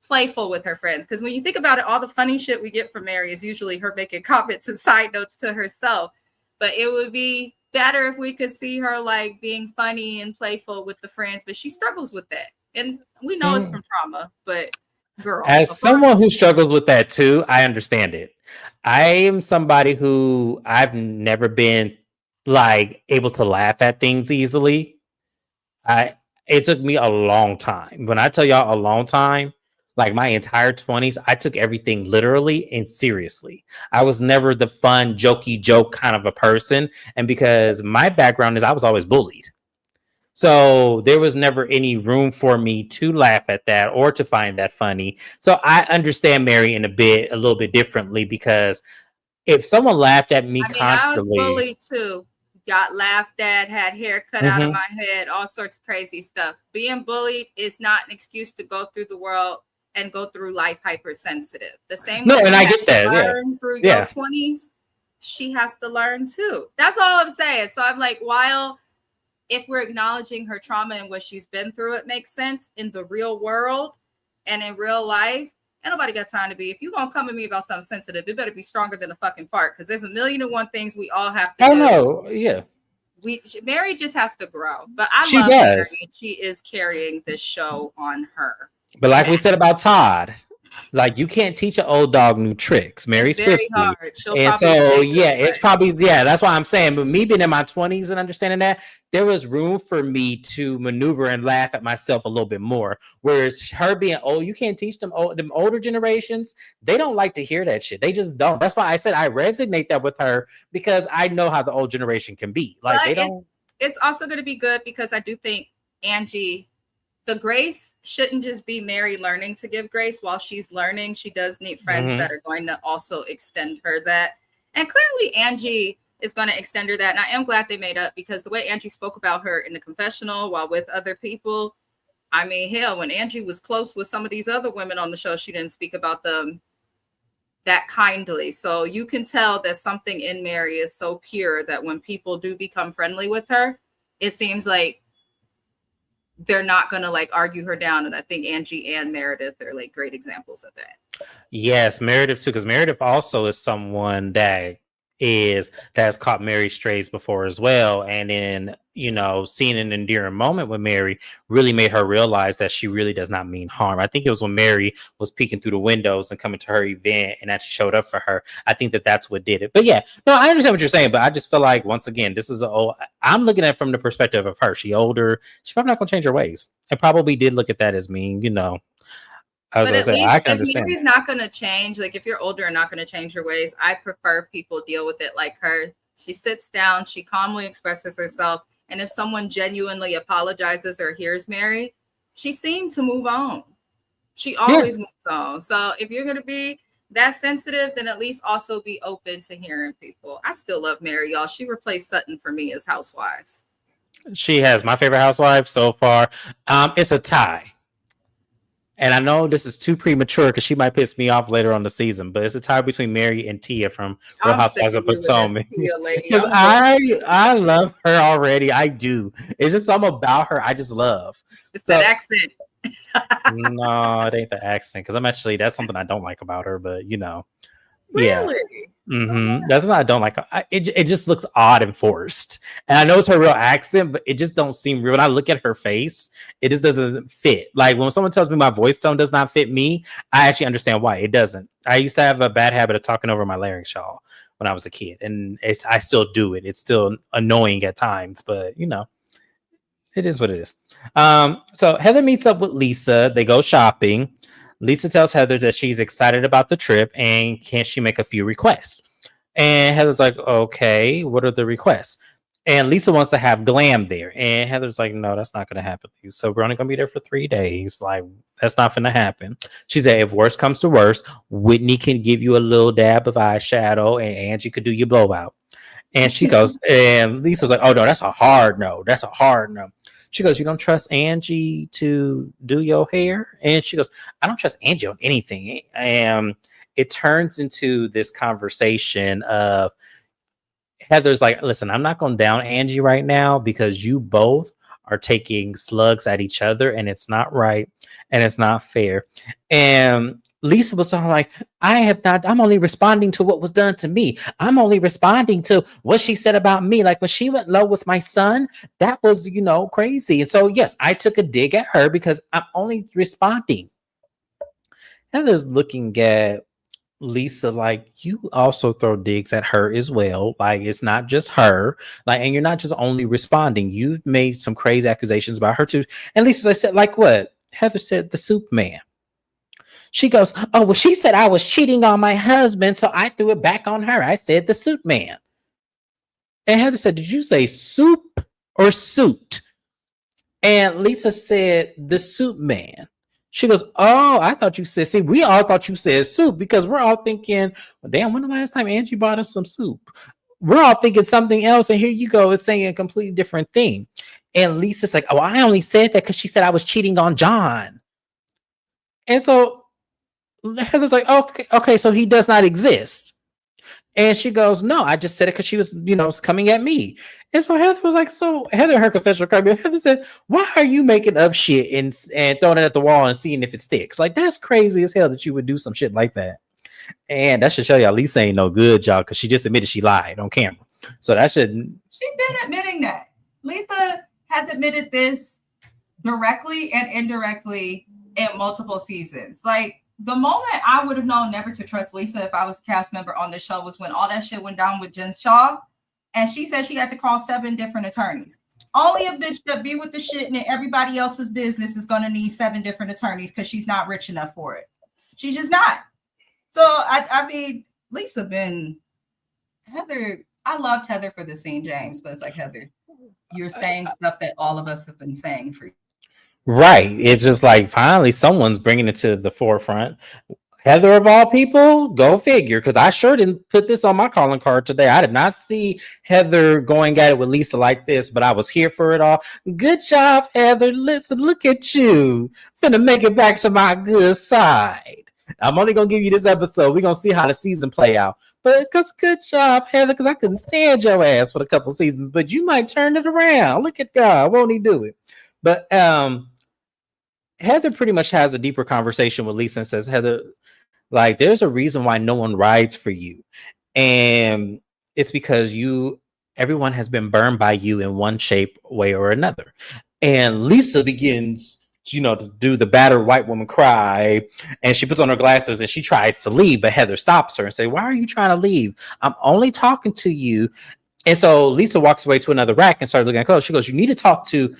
Speaker 2: playful with her friends. Because when you think about it, all the funny shit we get from Mary is usually her making comments and side notes to herself. But it would be better if we could see her like being funny and playful with the friends. But she struggles with that. And we know it's from trauma, but girl,
Speaker 1: As someone who struggles with that too, I understand it. I am somebody who I've never been like able to laugh at things easily. I It took me a long time. When I tell y'all a long time, like my entire 20s, I took everything literally and seriously. I was never the fun, jokey joke kind of a person. And because my background is I was always bullied. So there was never any room for me to laugh at that or to find that funny. So I understand Mary a little bit differently because if someone laughed at me
Speaker 2: I mean, I was
Speaker 1: constantly,
Speaker 2: bullied too. Got laughed at, had hair cut out of
Speaker 1: mm-hmm.
Speaker 2: my head, all sorts of crazy stuff. Being bullied is not an excuse to go through the world and go through life hypersensitive. The same
Speaker 1: No,
Speaker 2: way
Speaker 1: and
Speaker 2: you
Speaker 1: I
Speaker 2: had
Speaker 1: get
Speaker 2: to
Speaker 1: that. Yeah.
Speaker 2: learn through your
Speaker 1: Yeah.
Speaker 2: 20s, she has to learn too. That's all I'm saying. So I'm like, while if we're acknowledging her trauma and what she's been through, it makes sense in the real world and in real life. Ain't nobody got time to be. If you're gonna come at me about something sensitive, it better be stronger than a fucking fart, because there's a million and one things we all have to
Speaker 1: Oh,
Speaker 2: do.
Speaker 1: no. Yeah.
Speaker 2: Mary just has to grow. But I
Speaker 1: She
Speaker 2: love
Speaker 1: does.
Speaker 2: Mary. She is carrying this show on her
Speaker 1: But like we
Speaker 2: back.
Speaker 1: said about Todd, like you can't teach an old dog new tricks.
Speaker 2: It's
Speaker 1: Mary's
Speaker 2: very
Speaker 1: 50.
Speaker 2: hard. She'll
Speaker 1: And
Speaker 2: probably
Speaker 1: so
Speaker 2: stay this
Speaker 1: yeah, it's
Speaker 2: way.
Speaker 1: probably that's why I'm saying, but me being in my 20s and understanding that, there was room for me to maneuver and laugh at myself a little bit more. Whereas her being old, you can't teach them older generations. They don't like to hear that shit. They just don't. That's why I said I resonate that with her, because I know how the old generation can be. Like
Speaker 2: But
Speaker 1: they don't.
Speaker 2: it's also going to be good, because I do think Angie, the grace shouldn't just be Mary learning to give grace while she's learning. She does need friends that are going to also extend her that. And clearly Angie is going to extend her that. And I am glad they made up, because the way Angie spoke about her in the confessional while with other people, I mean, hell, when Angie was close with some of these other women on the show, she didn't speak about them that kindly. So you can tell that something in Mary is so pure that when people do become friendly with her, it seems like they're not going to like argue her down. And I think Angie and Meredith are like great examples of that.
Speaker 1: Yes, Meredith too, because Meredith also is someone that has caught Mary strays before as well, and then seeing an endearing moment with Mary really made her realize that she really does not mean harm. I think it was when Mary was peeking through the windows and coming to her event and actually showed up for her. I think that's what did it. But yeah, no, I understand what you're saying, but I just feel like once again, I'm looking at it from the perspective of her. She older, she's probably not gonna change her ways. I probably did look at that as mean, I was
Speaker 2: But
Speaker 1: gonna
Speaker 2: at
Speaker 1: say
Speaker 2: least
Speaker 1: I can
Speaker 2: if
Speaker 1: understand
Speaker 2: Mary's
Speaker 1: that.
Speaker 2: not going to change, like if you're older and not going to change your ways, I prefer people deal with it like her. She sits down, she calmly expresses herself, and if someone genuinely apologizes or hears Mary, she seemed to move on. She always moves on. So if you're going to be that sensitive, then at least also be open to hearing people. I still love Mary, y'all. She replaced Sutton for me as Housewives.
Speaker 1: She has my favorite housewife so far. It's a tie. And I know this is too premature because she might piss me off later on the season, but it's a tie between Mary and Tia from Real Housewives of Potomac. Because I love her already. I do. It's just something about her I just love.
Speaker 2: It's that accent.
Speaker 1: No, it ain't the accent. Because that's something I don't like about her. But
Speaker 2: Really?
Speaker 1: Yeah. Mm-hmm. That's what I don't like. It just looks odd and forced. And I know it's her real accent, but it just don't seem real. When I look at her face, it just doesn't fit. Like when someone tells me my voice tone does not fit me, I actually understand why it doesn't. I used to have a bad habit of talking over my larynx, y'all, when I was a kid, and I still do it. It's still annoying at times, but it is what it is. So Heather meets up with Lisa. They go shopping. Lisa tells Heather that she's excited about the trip and can she make a few requests? And Heather's like, okay, what are the requests? And Lisa wants to have Glam there. And Heather's like, no, that's not going to happen. So we're only going to be there for 3 days. Like, that's not going to happen. She said, if worse comes to worse, Whitney can give you a little dab of eyeshadow and Angie could do your blowout. And she goes, and Lisa's like, oh, no, that's a hard no. That's a hard no. She goes, you don't trust Angie to do your hair? And she goes, I don't trust Angie on anything. And it turns into this conversation of Heather's like, listen, I'm not going down Angie right now because you both are taking slugs at each other and it's not right and it's not fair. And Lisa was all like, I'm only responding to what was done to me. I'm only responding to what she said about me. Like when she went low with my son, that was, crazy. And so, yes, I took a dig at her because I'm only responding. Heather's looking at Lisa like, you also throw digs at her as well. Like it's not just her. Like, and you're not just only responding. You've made some crazy accusations about her too. And Lisa said, like what? Heather said, the soup man. She goes, oh, well, she said I was cheating on my husband, so I threw it back on her. I said the soup man. And Heather said, did you say soup or suit? And Lisa said, the soup man. She goes, oh, I thought you said, see, we all thought you said soup because we're all thinking, well, damn, when the last time Angie bought us some soup? We're all thinking something else. And here you go, it's saying a completely different thing. And Lisa's like, oh, I only said that because she said I was cheating on John. And so Heather's like, okay, so he does not exist. And she goes, no, I just said it because she was, coming at me. And so Heather was like, so Heather, her confessional card, Heather said, why are you making up shit and throwing it at the wall and seeing if it sticks? Like, that's crazy as hell that you would do some shit like that. And that should show y'all Lisa ain't no good, y'all, because she just admitted she lied on camera. So that should.
Speaker 2: She's been admitting that. Lisa has admitted this directly and indirectly in multiple seasons. Like, the moment I would have known never to trust Lisa if I was a cast member on the show was when all that shit went down with Jen Shaw. And she said she had to call 7 different attorneys. Only a bitch that be with the shit and everybody else's business is going to need 7 different attorneys because she's not rich enough for it. She's just not. So, I mean, Lisa been... Heather, I loved Heather for the scene, James, but it's like, Heather, you're saying stuff that all of us have been saying for years.
Speaker 1: Right. It's just like finally someone's bringing it to the forefront. Heather of all people, go figure. Because I sure didn't put this on my calling card today. I did not see Heather going at it with Lisa like this, but I was here for it all. Good job, Heather. Listen, look at you. Finna make it back to my good side. I'm only gonna give you this episode. We're gonna see how the season play out. But because good job, Heather, because I couldn't stand your ass for a couple seasons, but you might turn it around. Look at God, won't he do it? But Heather pretty much has a deeper conversation with Lisa and says, Heather, like, there's a reason why no one rides for you. And it's because everyone has been burned by you in one shape, way, or another. And Lisa begins, to do the battered white woman cry. And she puts on her glasses and she tries to leave, but Heather stops her and says, why are you trying to leave? I'm only talking to you. And so Lisa walks away to another rack and starts looking at clothes. She goes, you need to talk to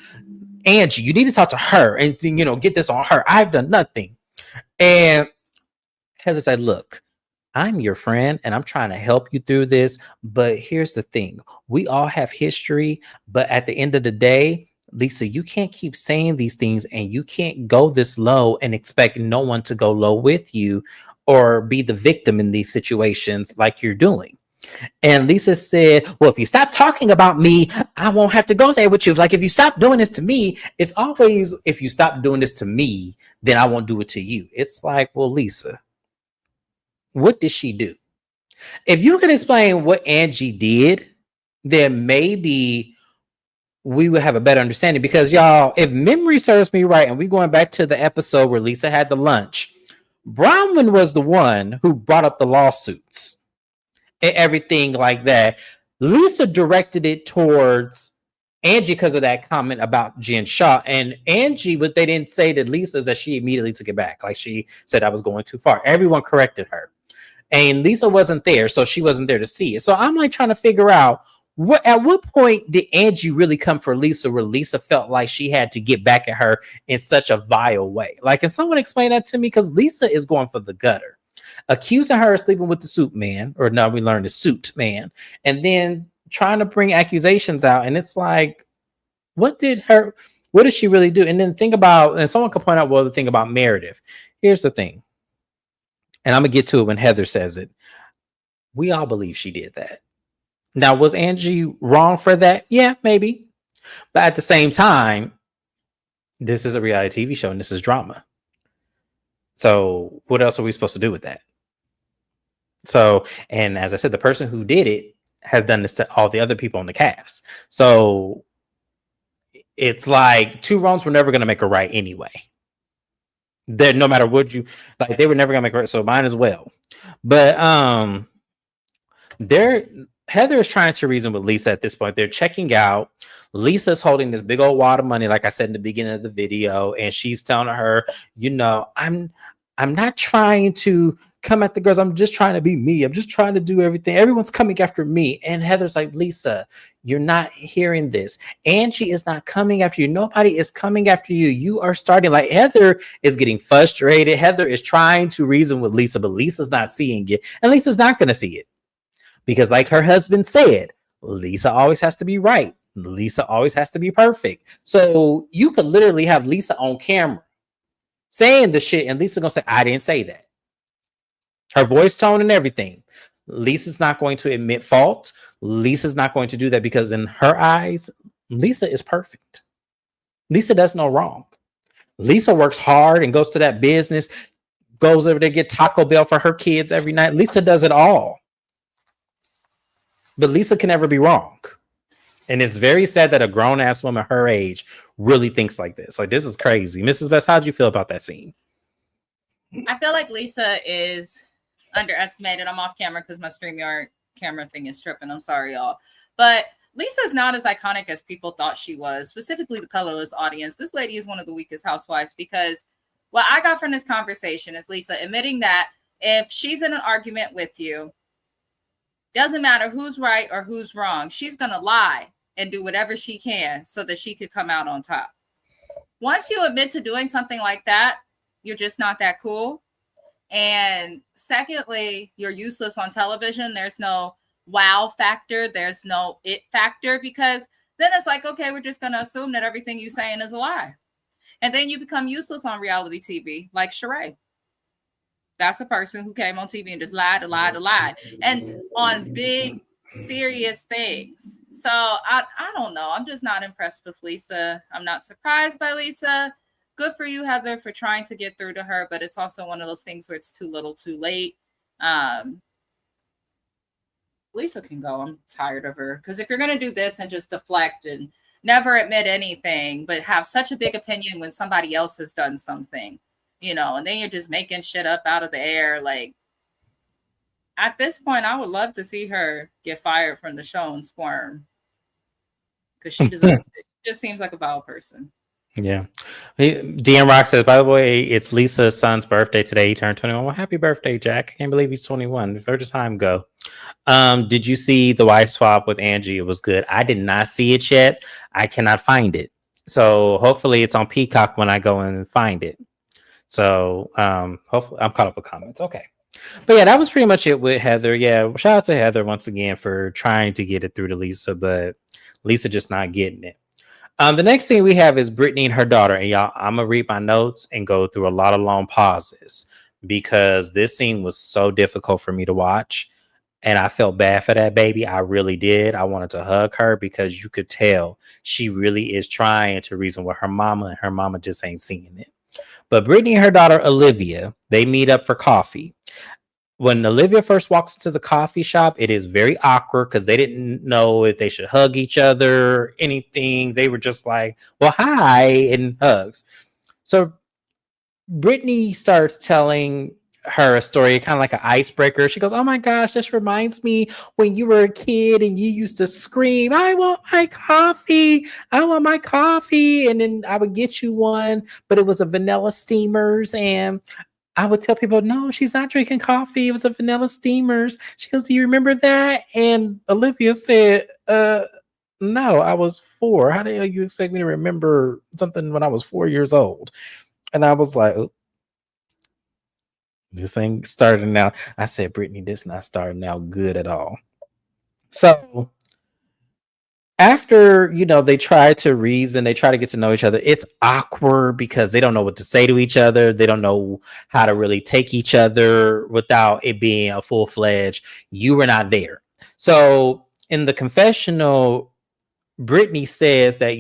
Speaker 1: Angie, you need to talk to her and, get this on her. I've done nothing. And Heather said, look, I'm your friend and I'm trying to help you through this. But here's the thing, we all have history. But at the end of the day, Lisa, you can't keep saying these things and you can't go this low and expect no one to go low with you or be the victim in these situations like you're doing. And Lisa said, well, if you stop talking about me, I won't have to go there with you. Like, if you stop doing this to me, it's always, if you stop doing this to me, then I won't do it to you. It's like, well, Lisa, what did she do? If you could explain what Angie did, then maybe we would have a better understanding. Because y'all, if memory serves me right, and we going back to the episode where Lisa had the lunch, Bronwyn was the one who brought up the lawsuits and everything like that. Lisa directed it towards Angie because of that comment about Jen Shaw. And Angie, but they didn't say that Lisa, that she immediately took it back. Like, she said I was going too far. Everyone corrected her. And Lisa wasn't there, so she wasn't there to see it. So I'm like trying to figure out, at what point did Angie really come for Lisa, where Lisa felt like she had to get back at her in such a vile way? Like, can someone explain that to me? Because Lisa is going for the gutter, accusing her of sleeping with the suit man, or no, we learned the suit man, and then trying to bring accusations out. And it's like, what did she really do? And then think about, and someone could point out, well, the thing about Meredith. Here's the thing, and I'm gonna get to it when Heather says it. We all believe she did that. Now, was Angie wrong for that? Yeah, maybe. But at the same time, this is a reality TV show and this is drama. So what else are we supposed to do with that? So, and as I said, the person who did it has done this to all the other people on the cast. So it's like, two wrongs were never going to make a right anyway. That no matter what you like, they were never gonna make it. So mine as well. But Heather is trying to reason with Lisa at this point. They're checking out. Lisa's holding this big old wad of money, like I said in the beginning of the video, and she's telling her, I'm not trying to come at the girls. I'm just trying to be me. I'm just trying to do everything. Everyone's coming after me. And Heather's like, Lisa, you're not hearing this. Angie is not coming after you. Nobody is coming after you. You are starting. Like, Heather is getting frustrated. Heather is trying to reason with Lisa, but Lisa's not seeing it. And Lisa's not going to see it. Because like her husband said, Lisa always has to be right. Lisa always has to be perfect. So you could literally have Lisa on camera saying the shit, and Lisa gonna say, I didn't say that. Her voice tone and everything. Lisa's not going to admit fault. Lisa's not going to do that, because in her eyes, Lisa is perfect. Lisa does no wrong. Lisa works hard and goes to that business, goes over there, get Taco Bell for her kids every night. Lisa does it all. But Lisa can never be wrong. And it's very sad that a grown-ass woman her age really thinks like this. Like, this is crazy. Mrs. Best, how did you feel about that scene?
Speaker 2: I feel like Lisa is underestimated. I'm off camera because my StreamYard camera thing is tripping. I'm sorry, y'all. But Lisa's not as iconic as people thought she was, specifically the colorless audience. This lady is one of the weakest housewives, because what I got from this conversation is Lisa admitting that if she's in an argument with you, doesn't matter who's right or who's wrong, she's going to lie and do whatever she can so that she could come out on top. Once you admit to doing something like that, you're just not that cool. And secondly, you're useless on television. There's no wow factor. There's no it factor, because then it's like, okay, we're just going to assume that everything you're saying is a lie. And then you become useless on reality TV, like Sheree. That's a person who came on TV and just lied. And on big, serious things. So I don't know. I'm just not impressed with Lisa. I'm not surprised by Lisa. Good for you, Heather, for trying to get through to her. But it's also one of those things where it's too little, too late. Lisa can go. I'm tired of her. Because if you're going to do this and just deflect and never admit anything, but have such a big opinion when somebody else has done something, and then you're just making shit up out of the air. Like, at this point, I would love to see her get fired from the show and squirm, because she deserves it. She just seems like a vile person.
Speaker 1: Yeah. DM Rock says, by the way, it's Lisa's son's birthday today. He turned 21. Well, happy birthday, Jack. I can't believe he's 21. Where does time go? Did you see the wife swap with Angie? It was good. I did not see it yet. I cannot find it. So hopefully it's on Peacock when I go and find it. So hopefully I'm caught up with comments. Okay. But yeah, that was pretty much it with Heather. Yeah, shout out to Heather once again for trying to get it through to Lisa, but Lisa just not getting it. The next thing we have is Brittany and her daughter. And y'all, I'm gonna read my notes and go through a lot of long pauses because this scene was so difficult for me to watch. And I felt bad for that baby. I really did. I wanted to hug her because you could tell she really is trying to reason with her mama, and her mama just ain't seeing it. But Brittany and her daughter Olivia, they meet up for coffee. When Olivia first walks into the coffee shop, it is very awkward because they didn't know if they should hug each other, anything. They were just like, well, hi, and hugs. So Brittany starts telling her a story, kind of like an icebreaker. She goes, oh my gosh, this reminds me when you were a kid and you used to scream, I want my coffee. I want my coffee. And then I would get you one, but it was a vanilla steamers. And I would tell people, no, she's not drinking coffee. It was a vanilla steamers. She goes, do you remember that? And Olivia said, no, I was 4. How the hell you expect me to remember something when I was 4 years old? And I was like, oh, this ain't starting out. I said, Brittany, this not starting out good at all. So after, they try to reason, they try to get to know each other, it's awkward because they don't know what to say to each other. They don't know how to really take each other without it being a full-fledged, you were not there. So in the confessional, Brittany says that,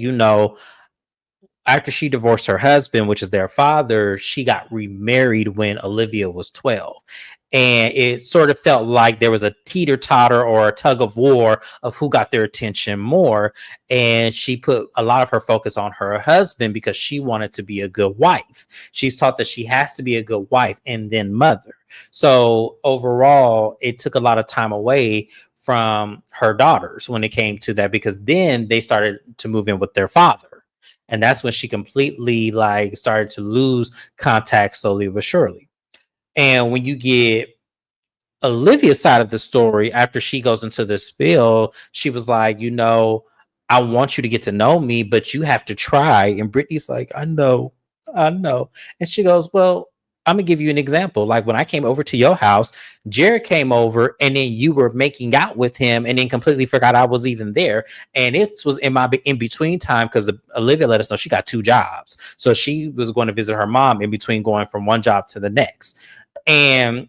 Speaker 1: after she divorced her husband, which is their father, she got remarried when Olivia was 12. And it sort of felt like there was a teeter-totter or a tug of war of who got their attention more. And she put a lot of her focus on her husband because she wanted to be a good wife. She's taught that she has to be a good wife and then mother. So overall, it took a lot of time away from her daughters when it came to that, because then they started to move in with their father. And that's when she completely started to lose contact slowly but surely. And when you get Olivia's side of the story, after she goes into the spill, she was like, I want you to get to know me, but you have to try. And Brittany's like, I know. And she goes, well, I'm gonna give you an example. Like when I came over to your house, Jared came over and then you were making out with him and then completely forgot I was even there. And it was in my in between time because Olivia let us know she got 2 jobs. So she was going to visit her mom in between going from one job to the next. And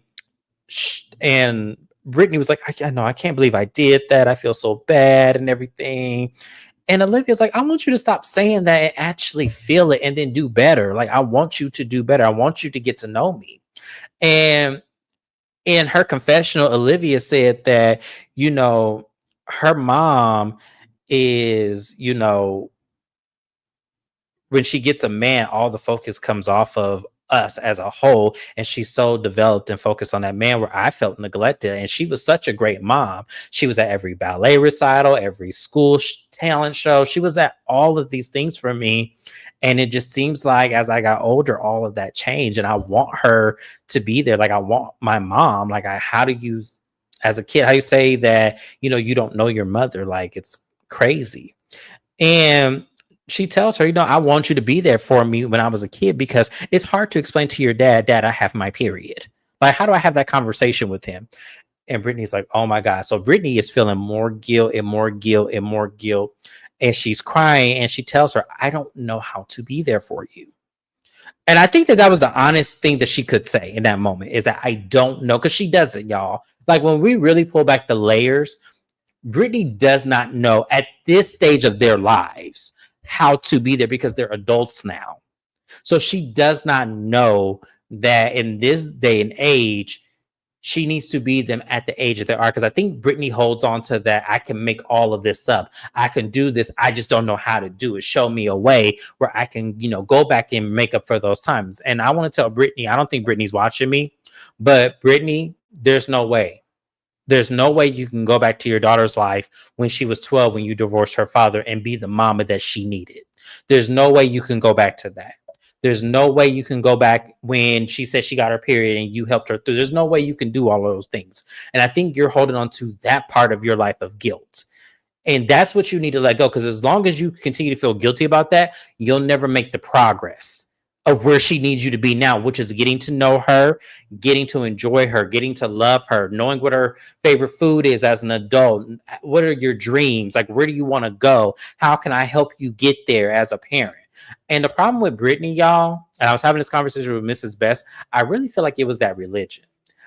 Speaker 1: Brittany was like, I know, I can't believe I did that. I feel so bad and everything. And Olivia's like, I want you to stop saying that and actually feel it and then do better. Like, I want you to do better. I want you to get to know me. And in her confessional, Olivia said that, her mom is, when she gets a man, all the focus comes off of us as a whole, and she's so developed and focused on that man, where I felt neglected. And she was such a great mom. She was at every ballet recital, every school talent show. She was at all of these things for me. And it just seems like as I got older, all of that changed, and I want her to be there. Like I want my mom. Like how do you, as a kid, how you say that, you don't know your mother? Like it's crazy. And she tells her, I want you to be there for me when I was a kid, because it's hard to explain to your dad, I have my period. Like, how do I have that conversation with him? And Brittany's like, oh my God. So Brittany is feeling more guilt and more guilt and more guilt. And she's crying and she tells her, I don't know how to be there for you. And I think that was the honest thing that she could say in that moment, is that I don't know, because she doesn't, y'all. Like when we really pull back the layers, Brittany does not know at this stage of their lives how to be there, because they're adults now. So she does not know that in this day and age, she needs to be them at the age that they are. Because I think Brittany holds on to that. I can make all of this up. I can do this. I just don't know how to do it. Show me a way where I can, go back and make up for those times. And I want to tell Brittany, I don't think Brittany's watching me, but Brittany, there's no way. There's no way you can go back to your daughter's life when she was 12, when you divorced her father, and be the mama that she needed. There's no way you can go back to that. There's no way you can go back when she said she got her period and you helped her through. There's no way you can do all of those things. And I think you're holding on to that part of your life of guilt. And that's what you need to let go, because as long as you continue to feel guilty about that, you'll never make the progress of where she needs you to be now, which is getting to know her, getting to enjoy her, getting to love her, knowing what her favorite food is as an adult. What are your dreams? Like, where do you want to go? How can I help you get there as a parent? And the problem with Brittany, y'all, and I was having this conversation with Mrs. Best, I really feel like it was that religion.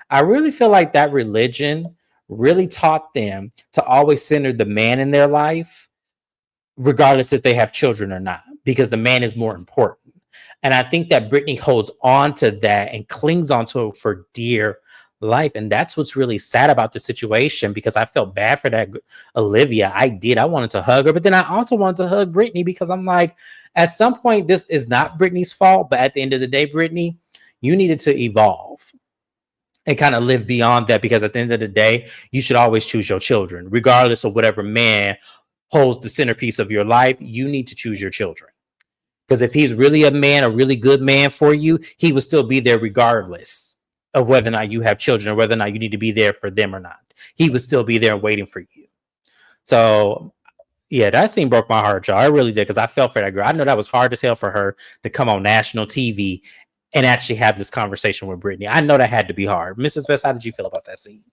Speaker 1: I really feel like that religion really taught them to always center the man in their life, regardless if they have children or not, because the man is more important. And I think that Britney holds on to that and clings onto it for dear life. And that's what's really sad about the situation, because I felt bad for that Olivia. I did. I wanted to hug her, but then I also wanted to hug Britney, because I'm like, at some point, this is not Britney's fault. But at the end of the day, Britney, you needed to evolve and kind of live beyond that, because at the end of the day, you should always choose your children, regardless of whatever man holds the centerpiece of your life. You need to choose your children. Because if he's really a man, a really good man for you, he will still be there regardless of whether or not you have children, or whether or not you need to be there for them or not. He would still be there waiting for you. So, yeah, that scene broke my heart, y'all. I really did, because I felt for that girl. I know that was hard as hell for her to come on national TV and actually have this conversation with Brittany. I know that had to be hard. Mrs. Best, how did you feel about that scene?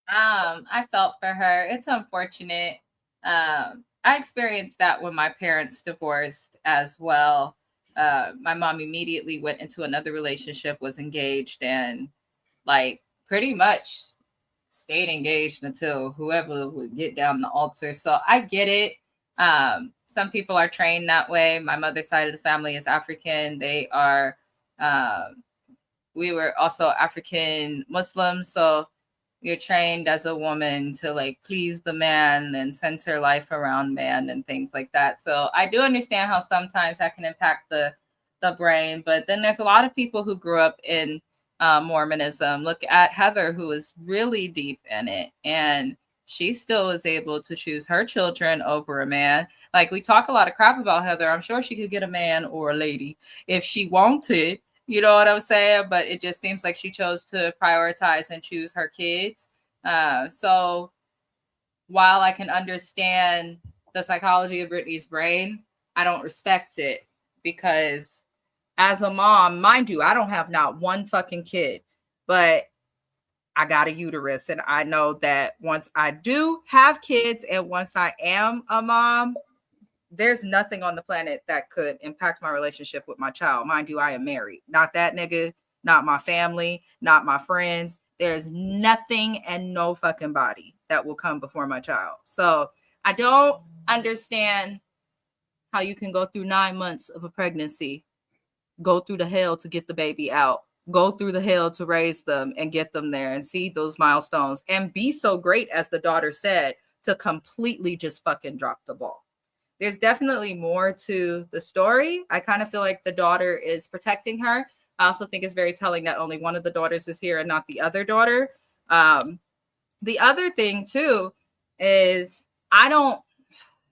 Speaker 2: I felt for her. It's unfortunate. I experienced that when my parents divorced as well. My mom immediately went into another relationship, was engaged, and like pretty much stayed engaged until whoever would get down the altar. So I get it. Some people are trained that way. My mother's side of the family is African. They are, we were also African Muslims. So you're trained as a woman to like please the man and center life around man and things like that. So I do understand how sometimes that can impact the brain. But then there's a lot of people who grew up in Mormonism. Look at Heather, who is really deep in it, and she still is able to choose her children over a man. Like, we talk a lot of crap about Heather. I'm sure she could get a man or a lady if she wanted. You know what I'm saying? But it just seems like she chose to prioritize and choose her kids. So while I can understand the psychology of Britney's brain, I don't respect it, because as a mom, mind you, I don't have not one fucking kid, but I got a uterus. And I know that once I do have kids and once I am a mom, there's nothing on the planet that could impact my relationship with my child. Mind you, I am married. Not that nigga, not my family, not my friends. There's nothing and no fucking body that will come before my child. So I don't understand how you can go through 9 months of a pregnancy, go through the hell to get the baby out, go through the hell to raise them and get them there and see those milestones, and be so great, as the daughter said, to completely just fucking drop the ball. There's definitely more to the story. I kind of feel like the daughter is protecting her. I also think it's very telling that only one of the daughters is here and not the other daughter. The other thing too is, how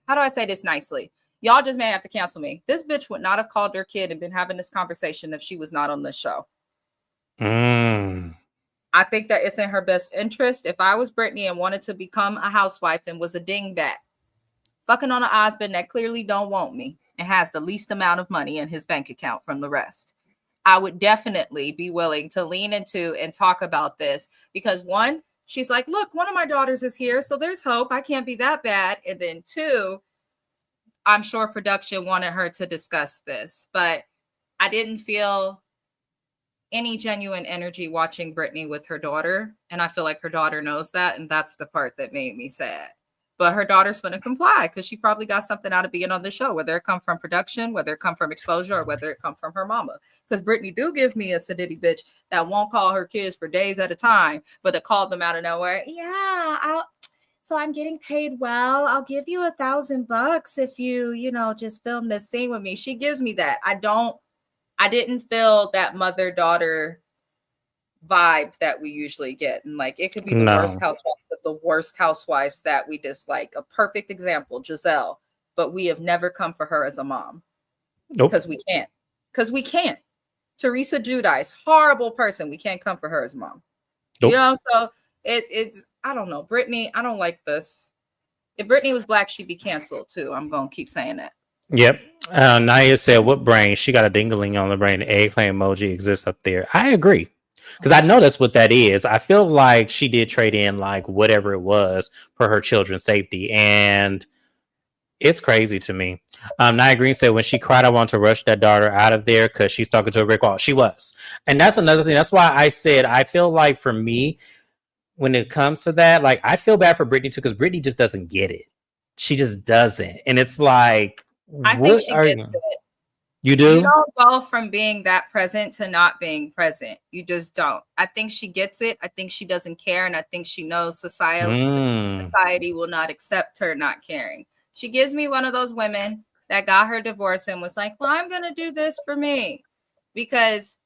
Speaker 2: do I say this nicely? Y'all just may have to cancel me. This bitch would not have called her kid and been having this conversation if she was not on this show. I think that it's in her best interest. If I was Britney and wanted to become a housewife and was a dingbat, fucking on a husband that clearly don't want me and has the least amount of money in his bank account from the rest, I would definitely be willing to lean into and talk about this, because one, she's like, look, one of my daughters is here, so there's hope. I can't be that bad. And then two, I'm sure production wanted her to discuss this, but I didn't feel any genuine energy watching Britney with her daughter. And I feel like her daughter knows that. And that's the part that made me sad. But her daughter's going to comply, because she probably got something out of being on the show, whether it come from production, whether it come from exposure, or whether it come from her mama. Because Britney do give me a sedity bitch that won't call her kids for days at a time, but to call them out of nowhere. Yeah, so I'm getting paid well. I'll give you $1,000 if you just film this scene with me. She gives me that. I didn't feel that mother-daughter vibe that we usually get. And like, it could be the worst housewives of the worst housewives that we dislike. A perfect example, Giselle. But we have never come for her as a mom.
Speaker 1: Nope.
Speaker 2: Because we can't. Teresa Giudice, horrible person. We can't come for her as a mom. Nope. So it's, I don't know. Britney, I don't like this. If Britney was black, she'd be canceled too. I'm going to keep saying that.
Speaker 1: Yep. Naya said, "What brain? She got a dingling on the brain. The eggplant emoji exists up there." I agree because I know that's what that is. I feel like she did trade in like whatever it was for her children's safety, and it's crazy to me. Nia Green said when she cried, I want to rush that daughter out of there because she's talking to a brick wall. She was, and that's another thing. That's why I said I feel like for me, when it comes to that, like I feel bad for Brittany too because Brittany just doesn't get it. She just doesn't, and it's like,
Speaker 2: I think
Speaker 1: what
Speaker 2: she
Speaker 1: are
Speaker 2: gets
Speaker 1: you?
Speaker 2: it.
Speaker 1: You
Speaker 2: You
Speaker 1: do?
Speaker 2: don't go from being that present to not being present. You just don't. I think she gets it. I think she doesn't care. And I think she knows
Speaker 1: Mm.
Speaker 2: society will not accept her not caring. She gives me one of those women that got her divorce and was like, well, I'm going to do this for me. Because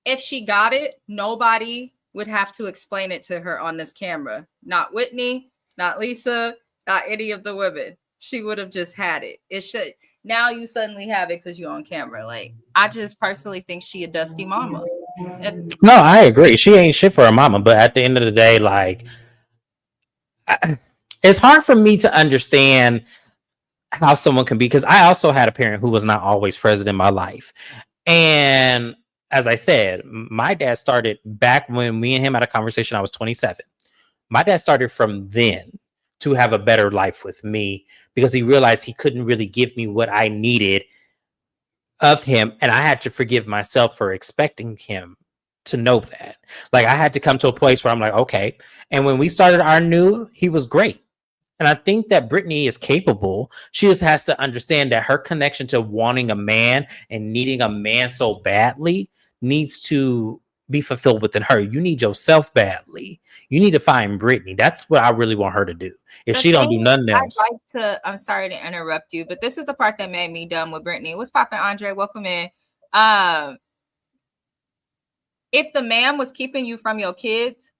Speaker 2: if she got it, nobody would have to explain it to her on this camera. Not Whitney, not Lisa, not any of the women. She would have just had it. It should. Now you suddenly have it because you're on camera. Like, I just personally think she a dusty mama.
Speaker 1: No, I agree. She ain't shit for her mama, but at the end of the day, like, it's hard for me to understand how someone can be because I also had a parent who was not always present in my life. And as I said, my dad started back when me and him had a conversation. I was 27. My dad started from then to have a better life with me because he realized he couldn't really give me what I needed of him. And I had to forgive myself for expecting him to know that. Like I had to come to a place where I'm like, okay. And when we started our new, he was great. And I think that Brittany is capable. She just has to understand that her connection to wanting a man and needing a man so badly needs to be fulfilled within her. You need yourself badly. You need to find Brittany. That's what I really want her to do. If
Speaker 2: The
Speaker 1: she don't do
Speaker 2: thing
Speaker 1: nothing
Speaker 2: I'd
Speaker 1: else.
Speaker 2: like to, I'm sorry to interrupt you, but this is the part that made me dumb with Brittany. What's poppin', Andre? Welcome in. Um, if the man was keeping you from your kids,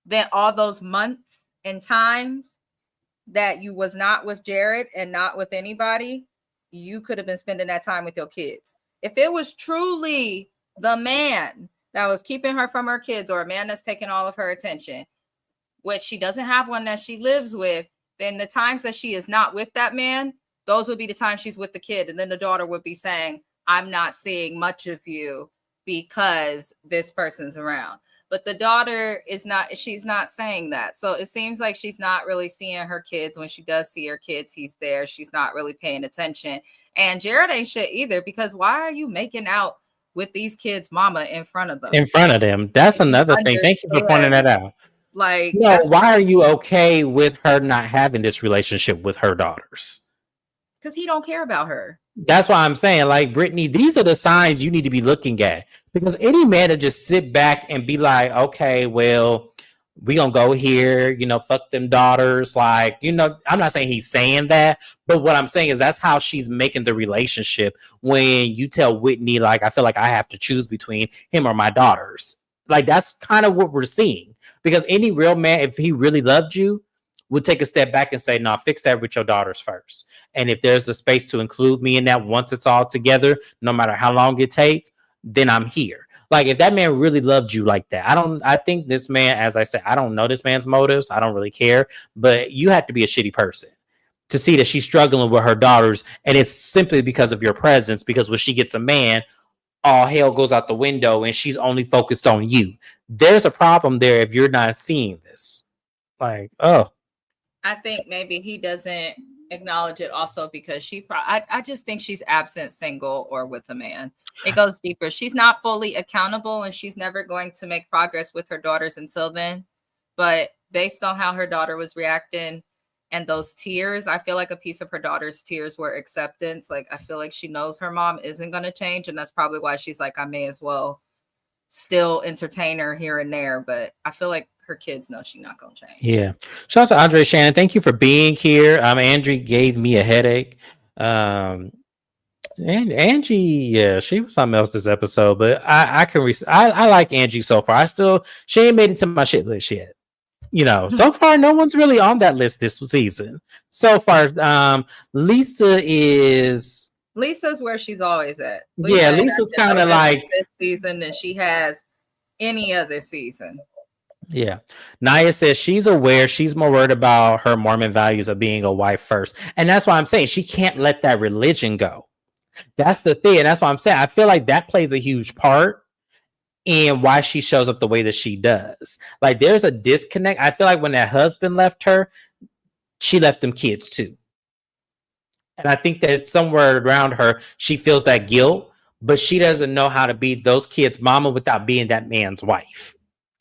Speaker 2: then all those months and times that you was not with Jared and not with anybody, you could have been spending that time with your kids. If it was truly the man that was keeping her from her kids or a man that's taking all of her attention, which she doesn't have one that she lives with, then the times that she is not with that man, those would be the times she's with the kid. And then the daughter would be saying, I'm not seeing much of you because this person's around. But the daughter is not, she's not saying that. So it seems like she's not really seeing her kids. When she does see her kids, he's there. She's not really paying attention. And Jared ain't shit either, because why are you making out with these kids' mama in front of them?
Speaker 1: In front of them. That's
Speaker 2: You
Speaker 1: another thing. Thank you for pointing
Speaker 2: understood.
Speaker 1: that out.
Speaker 2: Like,
Speaker 1: No,
Speaker 2: that's
Speaker 1: why are you okay with her not having this relationship with her daughters?
Speaker 2: because he don't care about her.
Speaker 1: That's why I'm saying, like, Brittany, these are the signs you need to be looking at. Because any man to just sit back and be like, okay, well, we gonna go here, fuck them daughters. Like, I'm not saying he's saying that, but what I'm saying is that's how she's making the relationship when you tell Whitney, like, I feel like I have to choose between him or my daughters. Like, that's kind of what we're seeing. Because any real man, if he really loved you, would take a step back and say, no, fix that with your daughters first. And if there's a space to include me in that once it's all together, no matter how long it take, then I'm here. Like if that man really loved you like that, I think this man, as I said, I don't know this man's motives. I don't really care, but you have to be a shitty person to see that she's struggling with her daughters. And it's simply because of your presence, because when she gets a man, all hell goes out the window and she's only focused on you. There's a problem there if you're not seeing this. Like, oh.
Speaker 2: I think maybe he doesn't acknowledge it also because I just think she's absent, single, or with a man. It goes deeper. She's not fully accountable and she's never going to make progress with her daughters until then. But based on how her daughter was reacting and those tears, I feel like a piece of her daughter's tears were acceptance. Like, I feel like she knows her mom isn't going to change. And that's probably why she's like, I may as well still entertain her here and there. But I feel like her kids know she's not gonna change.
Speaker 1: Yeah. Shout out to Andre Shannon. Thank you for being here. Andrew gave me a headache. And Angie, yeah, she was something else this episode, but I like Angie so far. She ain't made it to my shit list yet. So far, no one's really on that list this season. So far, Lisa's
Speaker 2: where she's always at.
Speaker 1: Lisa's kind of like
Speaker 2: this season than she has any other season.
Speaker 1: Yeah. Naya says she's aware. She's more worried about her Mormon values of being a wife first. And that's why I'm saying she can't let that religion go. That's the thing. And that's why I'm saying I feel like that plays a huge part in why she shows up the way that she does. Like there's a disconnect. I feel like when that husband left her, she left them kids too. And I think that somewhere around her, she feels that guilt, but she doesn't know how to be those kids' mama without being that man's wife.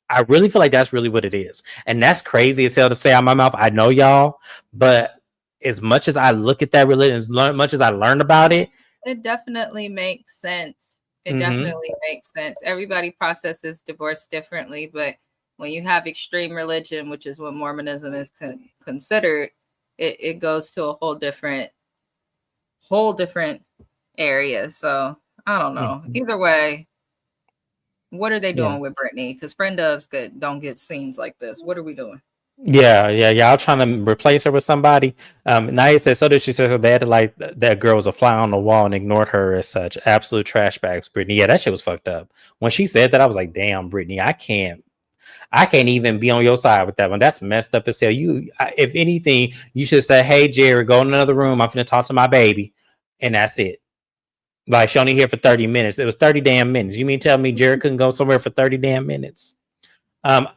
Speaker 1: I really feel like that's really what it is. And that's crazy as hell to say out my mouth. I know y'all, but as much as I look at that religion, as much as I learn about it,
Speaker 2: it definitely makes sense. It
Speaker 1: Mhm.
Speaker 2: definitely makes sense. Everybody processes divorce differently, but when you have extreme religion, which is what Mormonism is considered, it goes to a whole different area. So I don't know.
Speaker 1: Mhm.
Speaker 2: Either way, what are they doing
Speaker 1: Yeah.
Speaker 2: with Brittany? Because friend ofs don't get scenes like this. What are we doing?
Speaker 1: Yeah. Y'all trying to replace her with somebody. Naya said so did she said her dad like that girl was a fly on the wall and ignored her as such. Absolute trash bags, Brittany. Yeah, that shit was fucked up. When she said that, I was like, damn, Brittany, I can't even be on your side with that one. That's messed up as hell. If anything, you should say, hey, Jerry, go in another room. I'm finna talk to my baby. And that's it. Like, she only here for 30 minutes. It was 30 damn minutes. You mean tell me Jerry couldn't go somewhere for 30 damn minutes? Um,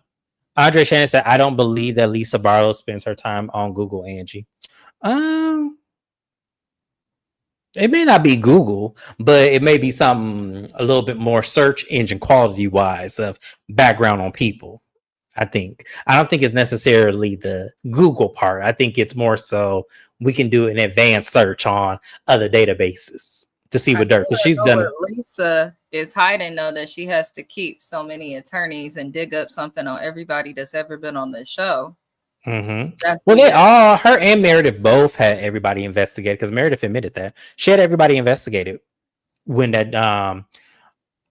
Speaker 1: Andre Shannon said, I don't believe that Lisa Barlow spends her time on Google, Angie. It may not be Google, but it may be something a little bit more search engine quality wise of background on people. I don't think it's necessarily the Google part. I think it's more so we can do an advanced search on other databases to see what dirt, because she's done it.
Speaker 2: Lisa is hiding though, that she has to keep so many attorneys and dig up something on everybody that's ever been on the show.
Speaker 1: Mm-hmm. Well, they all, her and Meredith both had everybody investigated, because Meredith admitted that she had everybody investigated when that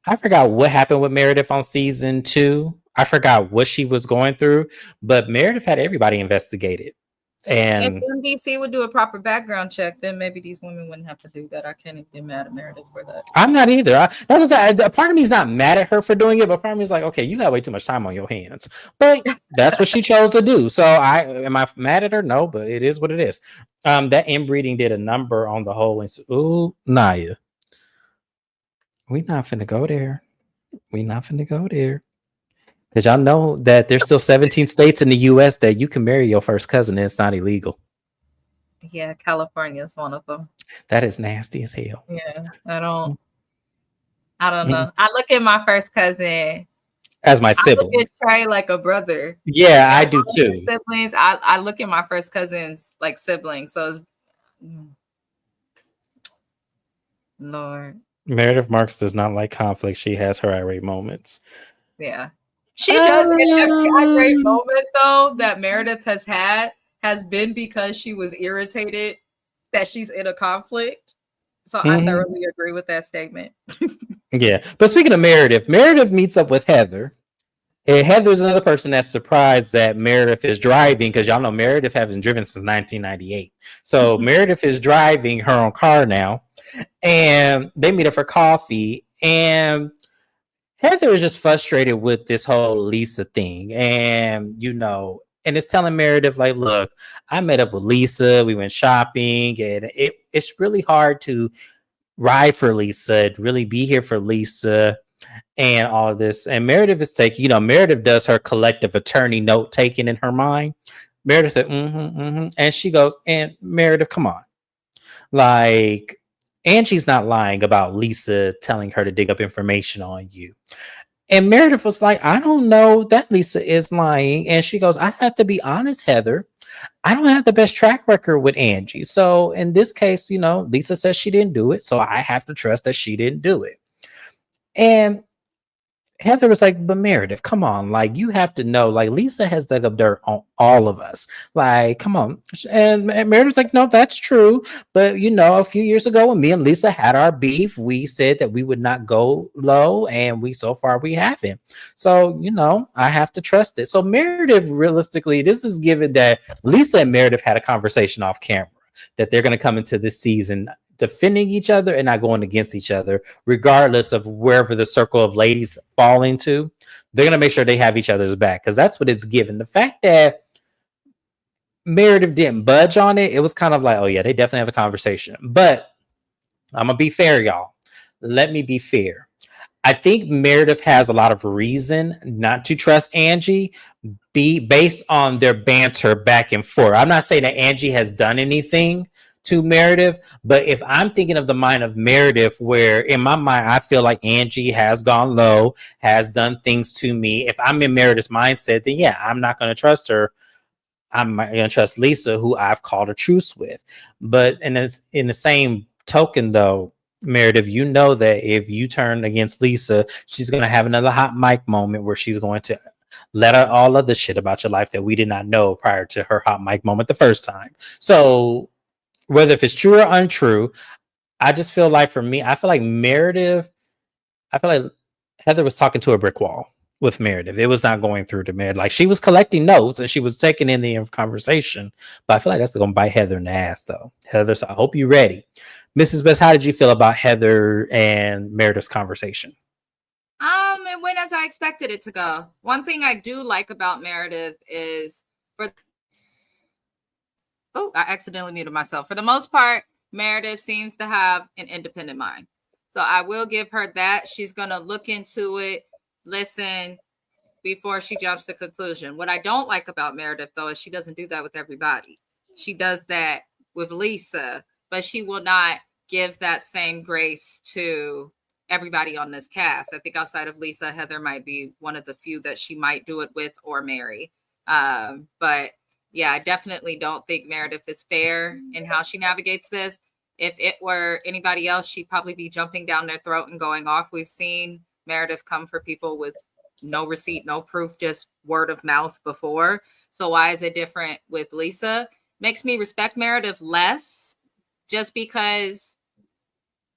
Speaker 1: I forgot what happened with Meredith on season 2. I forgot what she was going through, but Meredith had everybody investigated. And
Speaker 2: if NBC would do a proper background check, then maybe these women wouldn't have to do that. I can't even get mad at Meredith for that.
Speaker 1: I'm not either. Part of me is not mad at her for doing it, but part of me is like, okay, you got way too much time on your hands. But that's what she chose to do. So am I mad at her? No, but it is what it is. That inbreeding did a number on the whole. Ooh, Naya, we not finna go there. Because y'all know that there's still 17 states in the U.S. that you can marry your first cousin and it's not illegal.
Speaker 2: Yeah, California is one of them.
Speaker 1: That is nasty as hell.
Speaker 2: Yeah, I don't know. I look at my first cousin
Speaker 1: as my sibling.
Speaker 2: I look at Trey like a brother.
Speaker 1: Yeah, I do too.
Speaker 2: Siblings. I look at my first cousins like siblings. So it's Lord.
Speaker 1: Meredith Marks does not like conflict. She has her irate moments.
Speaker 2: Yeah. She does. And every irate moment, though, that Meredith has been because she was irritated that she's in a conflict. So I thoroughly agree with that statement.
Speaker 1: Yeah. But speaking of Meredith meets up with Heather. And Heather's another person that's surprised that Meredith is driving, because y'all know Meredith hasn't driven since 1998. So Meredith is driving her own car now. And they meet up for coffee. And Heather is just frustrated with this whole Lisa thing. And, and it's telling Meredith, like, look, I met up with Lisa. We went shopping. And it's really hard to ride for Lisa, really be here for Lisa and all of this. And Meredith is taking, Meredith does her collective attorney note taking in her mind. Meredith said, and she goes, and Meredith, come on. Like, Angie's not lying about Lisa telling her to dig up information on you. And Meredith was like, I don't know that Lisa is lying. And she goes, I have to be honest, Heather. I don't have the best track record with Angie. So in this case, Lisa says she didn't do it. So I have to trust that she didn't do it. And Heather was like, but Meredith, come on. Like, you have to know, like, Lisa has dug up dirt on all of us. Like, come on. And Meredith's like, no, that's true. But, a few years ago when me and Lisa had our beef, we said that we would not go low. And so far we haven't. So, I have to trust it. So Meredith, realistically, this is given that Lisa and Meredith had a conversation off camera that they're going to come into this season defending each other and not going against each other, regardless of wherever the circle of ladies fall into. They're going to make sure they have each other's back because that's what it's given. The fact that Meredith didn't budge on it, it was kind of like, oh yeah, they definitely have a conversation. But I'm going to be fair, y'all. Let me be fair. I think Meredith has a lot of reason not to trust Angie, based on their banter back and forth. I'm not saying that Angie has done anything to Meredith, but if I'm thinking of the mind of Meredith, where in my mind I feel like Angie has gone low, has done things to me. If I'm in Meredith's mindset, then yeah, I'm not going to trust her. I'm going to trust Lisa, who I've called a truce with. But in the same token, though, Meredith, you know that if you turn against Lisa, she's going to have another hot mic moment where she's going to let out all of the shit about your life that we did not know prior to her hot mic moment the first time. So whether if it's true or untrue, I just feel like for me, I feel like Heather was talking to a brick wall with Meredith. It was not going through to Meredith. Like, she was collecting notes and she was taking in the conversation, but I feel like that's going to bite Heather in the ass though. Heather, so I hope you're ready. Mrs. Best, how did you feel about Heather and Meredith's conversation?
Speaker 2: It went as I expected it to go. One thing I do like about Meredith is I accidentally muted myself. For the most part, Meredith seems to have an independent mind. So I will give her that. She's going to look into it, listen before she jumps to conclusion. What I don't like about Meredith, though, is she doesn't do that with everybody. She does that with Lisa, but she will not give that same grace to everybody on this cast. I think outside of Lisa, Heather might be one of the few that she might do it with, or Mary. But yeah, I definitely don't think Meredith is fair in how she navigates this. If it were anybody else, she'd probably be jumping down their throat and going off. We've seen Meredith come for people with no receipt, no proof, just word of mouth before. So why is it different with Lisa? Makes me respect Meredith less, just because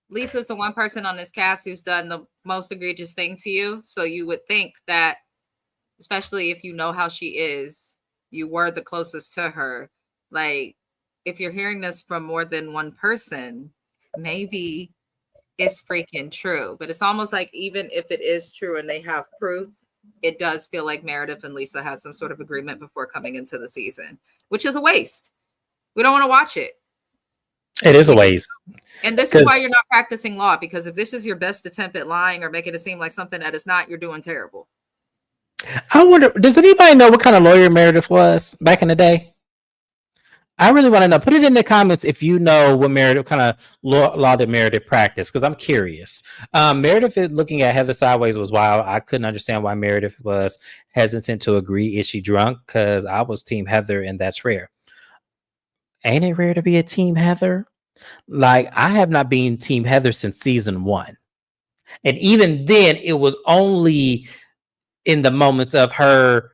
Speaker 2: Lisa's the one person on this cast who's done the most egregious thing to you. So you would think that, especially if you know how she is, you were the closest to her. Like, if you're hearing this from more than one person, maybe it's freaking true. But it's almost like even if it is true and they have proof, it does feel like Meredith and Lisa had some sort of agreement before coming into the season, which is a waste. We don't want to watch it.
Speaker 1: It is a waste.
Speaker 2: And this is why you're not practicing law, because if this is your best attempt at lying or making it seem like something that is not, you're doing terrible.
Speaker 1: I wonder, does anybody know what kind of lawyer Meredith was back in the day? I really want to know. Put it in the comments if you know what kind of law did Meredith practice, because I'm curious. Meredith looking at Heather sideways was wild. I couldn't understand why Meredith was hesitant to agree. Is she drunk? Because I was team Heather, and that's rare. Ain't it rare to be a team Heather? Like, I have not been team Heather since season 1. And even then, it was only in the moments of her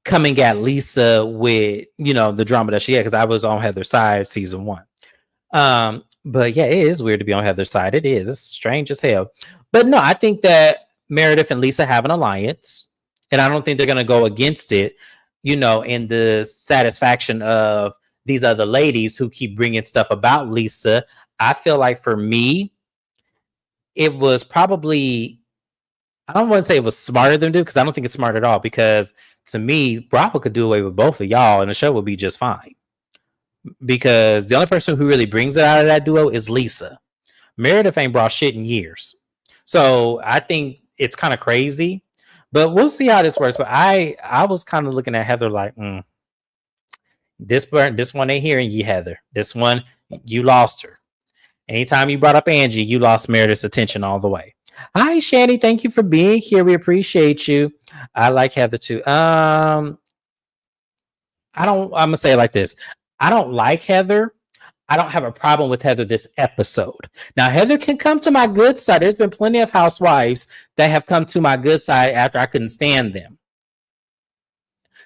Speaker 1: coming at Lisa with, the drama that she had, because I was on Heather's side season 1. But yeah, it is weird to be on Heather's side. It is. It's strange as hell. But no, I think that Meredith and Lisa have an alliance, and I don't think they're going to go against it, in the satisfaction of these other ladies who keep bringing stuff about Lisa. I feel like for me, it was probably, I don't want to say it was smarter than do, because I don't think it's smart at all, because to me, Bravo could do away with both of y'all and the show would be just fine. Because the only person who really brings it out of that duo is Lisa. Meredith ain't brought shit in years. So I think it's kind of crazy, but we'll see how this works. But I was kind of looking at Heather like, this one ain't hearing you, Heather. This one, you lost her. Anytime you brought up Angie, you lost Meredith's attention all the way. Hi, Shani. Thank you for being here. We appreciate you. I like Heather too. I'm gonna say it like this. I don't like Heather. I don't have a problem with Heather this episode. Now, Heather can come to my good side. There's been plenty of housewives that have come to my good side after I couldn't stand them.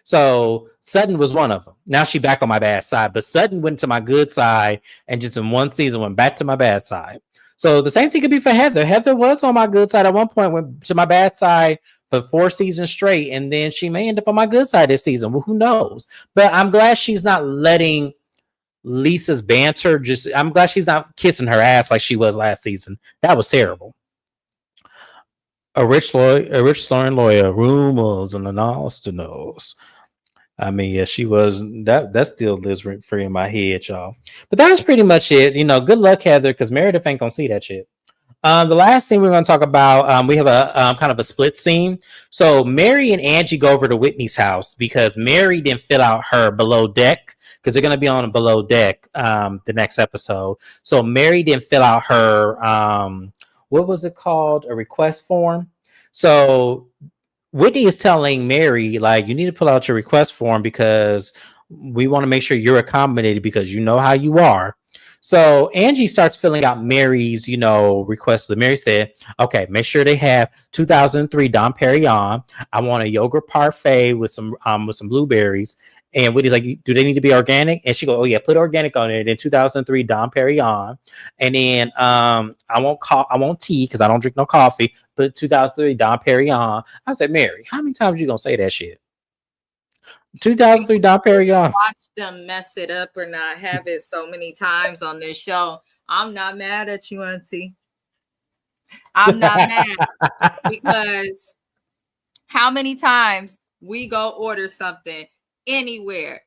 Speaker 1: So Sutton was one of them. Now she back on my bad side, but Sutton went to my good side and just in one season went back to my bad side. So the same thing could be for Heather. Heather was on my good side at one point, went to my bad side for 4 seasons straight, and then she may end up on my good side this season. Well, who knows? But I'm glad she's not letting Lisa's banter. Just I'm glad she's not kissing her ass like she was last season. That was terrible. A rich Lauren lawyer, rumors and announced. I mean, yeah, she was that still lives rent free in my head, y'all. But that was pretty much it. You know, good luck, Heather, because Meredith ain't gonna see that shit. The last scene we're going to talk about, we have a kind of a split scene. So Mary and Angie go over to Whitney's house because Mary didn't fill out her below deck because they're going to be on a below deck the next episode. So Mary didn't fill out her what was it called? A request form. So Whitney is telling Mary, like, you need to pull out your request form because we want to make sure you're accommodated because you know how you are. So Angie starts filling out Mary's, requests. Mary said, okay, make sure they have 2003 Dom Perignon. I want a yogurt parfait with some blueberries. And Whitney's like, do they need to be organic? And she goes, oh yeah, put organic on it. Then 2003 Dom Perignon. And then I won't tea because I don't drink no coffee. But 2003 Dom Perignon. I said, Mary, how many times you gonna say that shit? 2003 Dom Perignon.
Speaker 2: Watch them mess it up or not have it so many times on this show. I'm not mad at you, Auntie. I'm not mad because how many times we go order something anywhere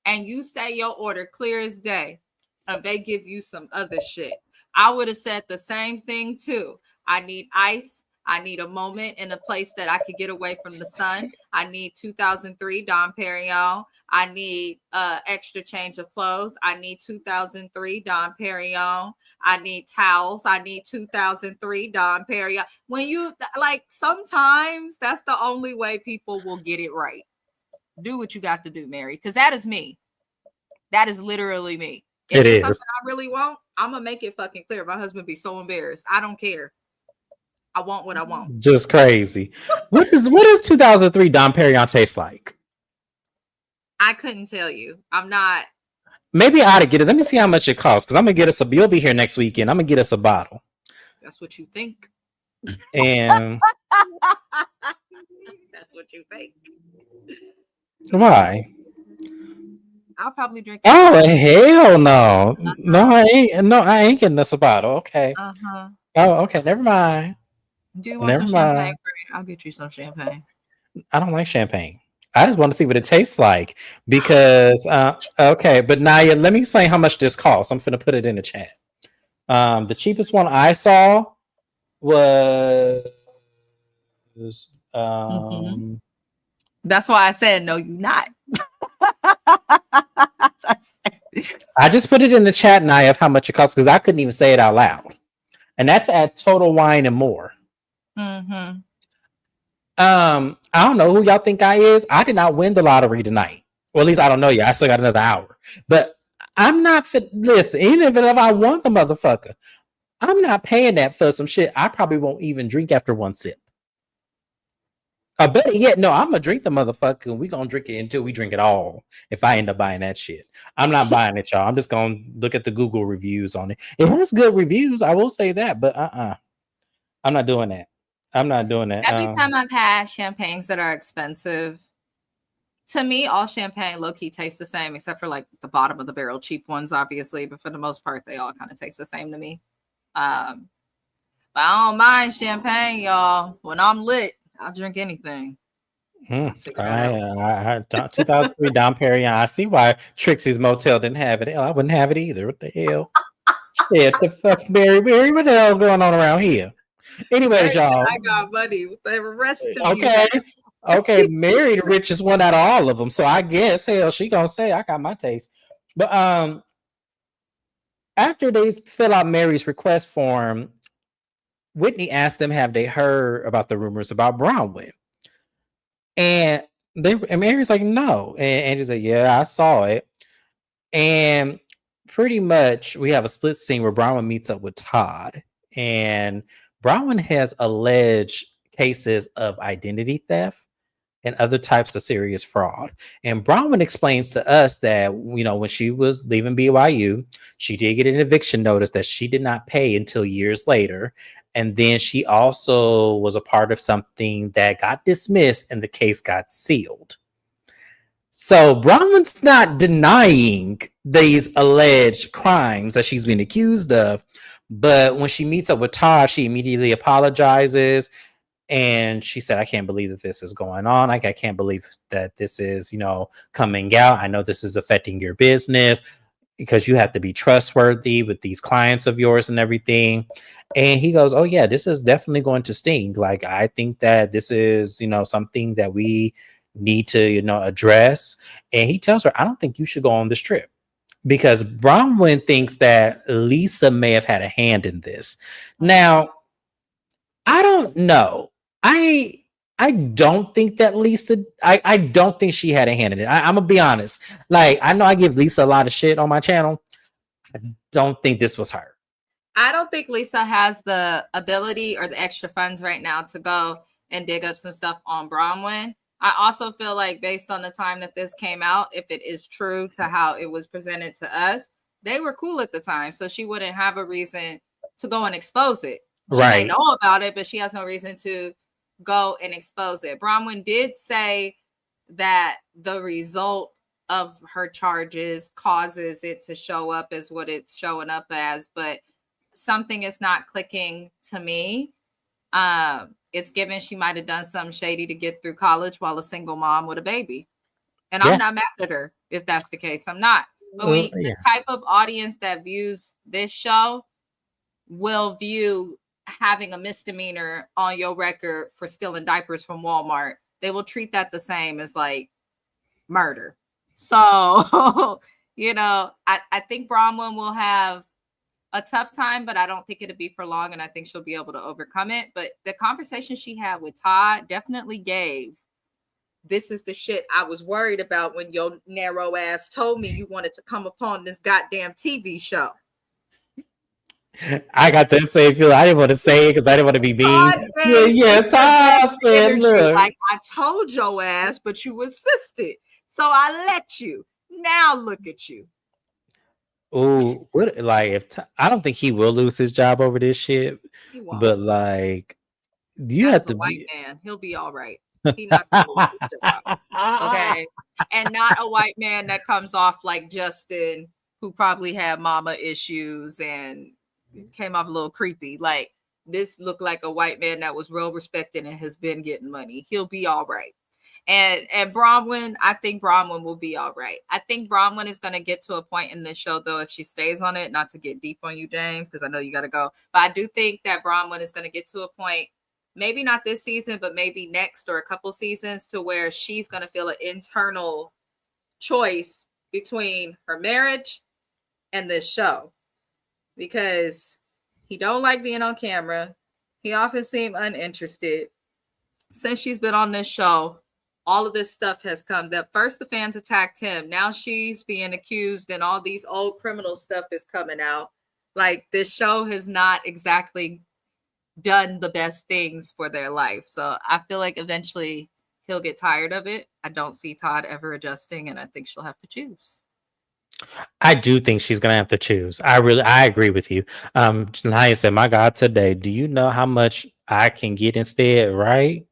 Speaker 2: and you say your order clear as day and they give you some other shit. I would have said the same thing too. I need ice. I need a moment in a place that I could get away from the sun. I need 2003 Dom Perignon. I need extra change of clothes. I need 2003 Dom Perignon. I need towels. I need 2003 Dom Perignon. When you sometimes that's the only way people will get it right. Do what you got to do, Mary, because that is me. That is literally me. If it's something I really want, I'm gonna make it fucking clear. My husband be so embarrassed. I don't care. I want what I want.
Speaker 1: Just crazy. What does 2003 Dom Perignon taste like?
Speaker 2: I couldn't tell you. I'm not.
Speaker 1: Maybe I ought to get it. Let me see how much it costs because I'm gonna get us you'll be here next weekend. I'm gonna get us a bottle.
Speaker 2: That's what you think.
Speaker 1: And
Speaker 2: that's what you think.
Speaker 1: Why?
Speaker 2: I'll probably drink.
Speaker 1: Oh hell no! No, I ain't. No, I ain't getting us a bottle. Okay. Oh, okay. Never mind.
Speaker 2: Do you want some champagne? I'll get you some champagne.
Speaker 1: I don't like champagne. I just want to see what it tastes like because okay. But Naya, let me explain how much this costs. I'm gonna put it in the chat. The cheapest one I saw was
Speaker 2: That's why I said no, you're not.
Speaker 1: I just put it in the chat, Naya, of how much it costs because I couldn't even say it out loud, and that's at Total Wine and More. I don't know who y'all think I is. I did not win the lottery tonight. Well, at least I don't know yet. I still got another hour. But I'm not fit. Listen, even if I want the motherfucker, I'm not paying that for some shit I probably won't even drink after one sip. I better yet, no, I'm gonna drink the motherfucker and we gonna drink it until we drink it all. If I end up buying that shit, I'm not buying it, y'all. I'm just gonna look at the Google reviews on it. It has good reviews, I will say that, but I'm not doing that. I'm not doing that.
Speaker 2: Every time I've had champagnes that are expensive, to me, all champagne low-key tastes the same, except for like the bottom of the barrel cheap ones, obviously. But for the most part, they all kind of taste the same to me. But I don't mind champagne, y'all. When I'm lit, I'll drink anything.
Speaker 1: 2003 Dom Perignon. I see why Trixie's Motel didn't have it. Hell, I wouldn't have it either. What the hell? Shit, the fuck, Mary, what the hell going on around here? Anyways, y'all.
Speaker 2: I got money with the rest of
Speaker 1: you. Okay, Mary the richest one out of all of them. So I guess hell she gonna say I got my taste. But after they fill out Mary's request form, Whitney asked them, have they heard about the rumors about Bronwyn? And Mary's like, no. And Angie's like, yeah, I saw it. And pretty much we have a split scene where Bronwyn meets up with Todd. And Bronwyn has alleged cases of identity theft and other types of serious fraud. And Bronwyn explains to us that, when she was leaving BYU, she did get an eviction notice that she did not pay until years later. And then she also was a part of something that got dismissed and the case got sealed. So Bronwyn's not denying these alleged crimes that she's been accused of, but when she meets up with Todd, she immediately apologizes. And she said, I can't believe that this is going on. Like, I can't believe that this is, coming out. I know this is affecting your business because you have to be trustworthy with these clients of yours and everything. And he goes, oh, yeah, this is definitely going to sting. Like, I think that this is, something that we need to, address. And he tells her, I don't think you should go on this trip because Bronwyn thinks that Lisa may have had a hand in this. Now, I don't know. I don't think that Lisa. I don't think she had a hand in it. I'm gonna be honest. Like, I know I give Lisa a lot of shit on my channel. I don't think this was her.
Speaker 2: I don't think Lisa has the ability or the extra funds right now to go and dig up some stuff on Bronwyn. I also feel like based on the time that this came out, if it is true to how it was presented to us, they were cool at the time. So she wouldn't have a reason to go and expose it. She may know about it, but she has no reason to go and expose it. Bronwyn did say that the result of her charges causes it to show up as what it's showing up as, but something is not clicking to me. It's given she might have done something shady to get through college while a single mom with a baby. And I'm not mad at her if that's the case. I'm not. But the type of audience that views this show will view having a misdemeanor on your record for stealing diapers from Walmart. They will treat that the same as like murder. So, I think Bronwyn will have a tough time, but I don't think it'll be for long. And I think she'll be able to overcome it. But the conversation she had with Todd definitely gave, this is the shit I was worried about when your narrow ass told me you wanted to come upon this goddamn TV show.
Speaker 1: I got the same feeling. I didn't want to say it because I didn't want to be mean. Yes, Todd said, look.
Speaker 2: Like, I told your ass, but you insisted. So I let you. Now look at you.
Speaker 1: Oh, what? Like, I don't think he will lose his job over this shit. But like, you have to
Speaker 2: white man. He'll be all right. He's not gonna lose his job. Okay, and not a white man that comes off like Justin, who probably had mama issues and came off a little creepy. Like, this looked like a white man that was well respected and has been getting money. He'll be all right. And Bronwyn, I think Bronwyn will be all right. I think Bronwyn is going to get to a point in this show, though, if she stays on it, not to get deep on you, James, because I know you got to go. But I do think that Bronwyn is going to get to a point, maybe not this season, but maybe next or a couple seasons, to where she's going to feel an internal choice between her marriage and this show. Because he don't like being on camera. He often seemed uninterested. Since she's been on this show, all of this stuff has come. That first the fans attacked him. Now she's being accused and all these old criminal stuff is coming out. Like, this show has not exactly done the best things for their life. So I feel like eventually he'll get tired of it. I don't see Todd ever adjusting, and I think she'll have to choose.
Speaker 1: I do think she's gonna have to choose. I agree with you. Naya said, my God, today, do you know how much I can get instead, right?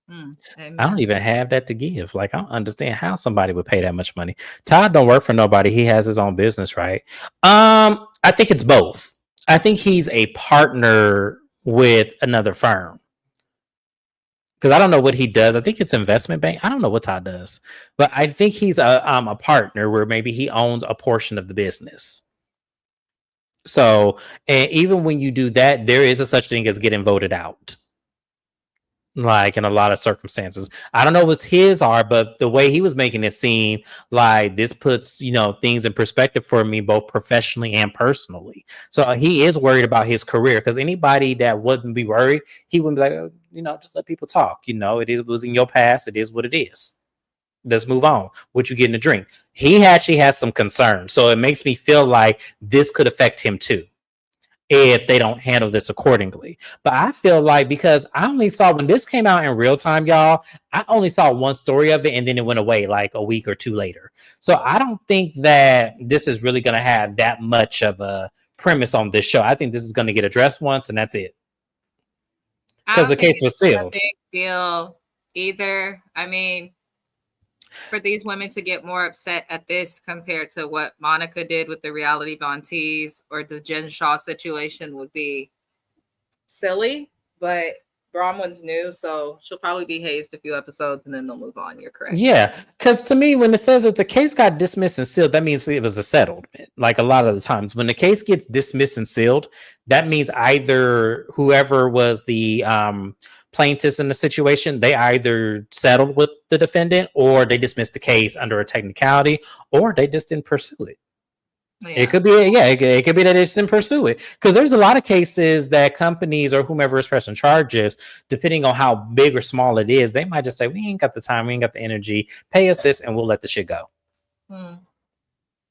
Speaker 1: I don't even have that to give. Like, I don't understand how somebody would pay that much money. Todd don't work for nobody. He has his own business, right? I think it's both. I think he's a partner with another firm. Because I don't know what he does. I think it's investment bank. I don't know what Todd does. But I think he's a partner where maybe he owns a portion of the business. So, and even when you do that, there is a such thing as getting voted out. Like, in a lot of circumstances, I don't know what his are, but the way he was making it seem like this puts, things in perspective for me, both professionally and personally. So he is worried about his career, because anybody that wouldn't be worried, he wouldn't be like, just let people talk. It was in your past. It is what it is. Let's move on. What you getting to drink? He actually has some concern. So it makes me feel like this could affect him too, if they don't handle this accordingly. But I feel like, because I only saw, when this came out in real time, y'all, I only saw one story of it and then it went away like a week or two later. So I don't think that this is really going to have that much of a premise on this show. I think this is going to get addressed once and that's it. Because the case was sealed.
Speaker 2: Big deal either. I mean, for these women to get more upset at this compared to what Monica did with the reality Von Tees or the Jen Shaw situation would be silly, but Bronwyn's new, so she'll probably be hazed a few episodes and then they'll move on. You're correct.
Speaker 1: Yeah, because to me, when it says that the case got dismissed and sealed, that means it was a settlement. Like a lot of the times, when the case gets dismissed and sealed, that means either whoever was the plaintiffs in the situation, they either settled with the defendant, or they dismissed the case under a technicality, or they just didn't pursue it. Yeah. It could be, it could be that it's in pursue it, because there's a lot of cases that companies or whomever is pressing charges, depending on how big or small it is, they might just say, we ain't got the time, we ain't got the energy, pay us this and we'll let the shit go.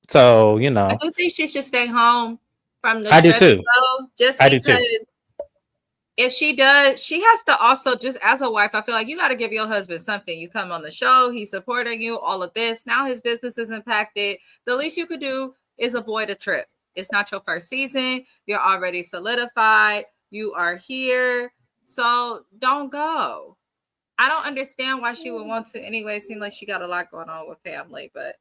Speaker 1: So, you know,
Speaker 2: I do think she should stay home from the
Speaker 1: I do too.
Speaker 2: Show, just because if she does, she has to also, just as a wife, I feel like you got to give your husband something. You come on the show, he's supporting you, all of this. Now his business is impacted. The least you could do is avoid a trip. It's not your first season. You're already solidified. You are here. So don't go. I don't understand why she would want to anyway. It seems like she got a lot going on with family, but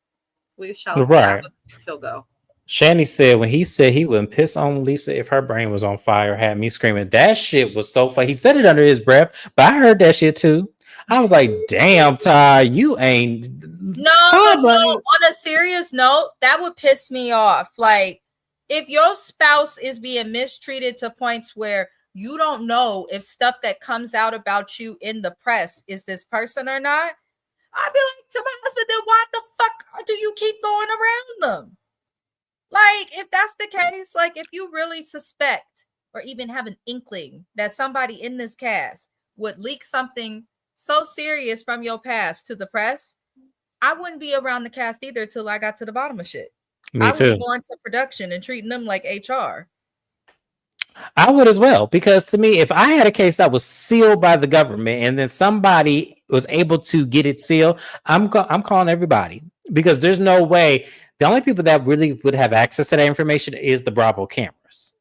Speaker 2: we shall see. Right. She'll go.
Speaker 1: Shani said when he said he wouldn't piss on Lisa if her brain was on fire, had me screaming. That shit was so funny. He said it under his breath, but I heard that shit too. I was like, damn, Ty, you ain't.
Speaker 3: No, on a serious note, that would piss me off. Like, if your spouse is being mistreated to points where you don't know if stuff that comes out about you in the press is this person or not, I'd be like to my husband, then why the fuck do you keep going around them? Like, if that's the case, like if you really suspect or even have an inkling that somebody in this cast would leak something so serious from your past to the press, I wouldn't be around the cast either till I got to the bottom of shit.
Speaker 1: Me
Speaker 3: I
Speaker 1: too.
Speaker 3: would be going to production and treating them like HR.
Speaker 1: I would as well, because to me, if I had a case that was sealed by the government and then somebody was able to get it sealed, I'm calling everybody, because there's no way. The only people that really would have access to that information is the Bravo cameras.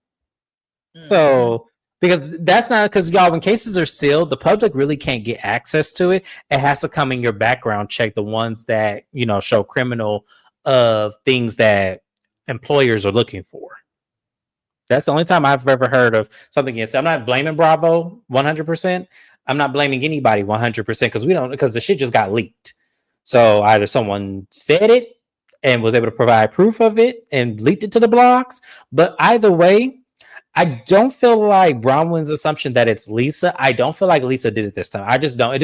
Speaker 1: Mm-hmm. So, because that's not, because y'all, when cases are sealed, the public really can't get access to it. It has to come in your background check, the ones that, you know, show criminal of things that employers are looking for. That's the only time I've ever heard of something against it. I'm not blaming Bravo 100%. I'm not blaming anybody 100% because the shit just got leaked. So either someone said it and was able to provide proof of it and leaked it to the blogs. But either way, I don't feel like Bronwyn's assumption that it's Lisa. I don't feel like Lisa did it this time. I just don't.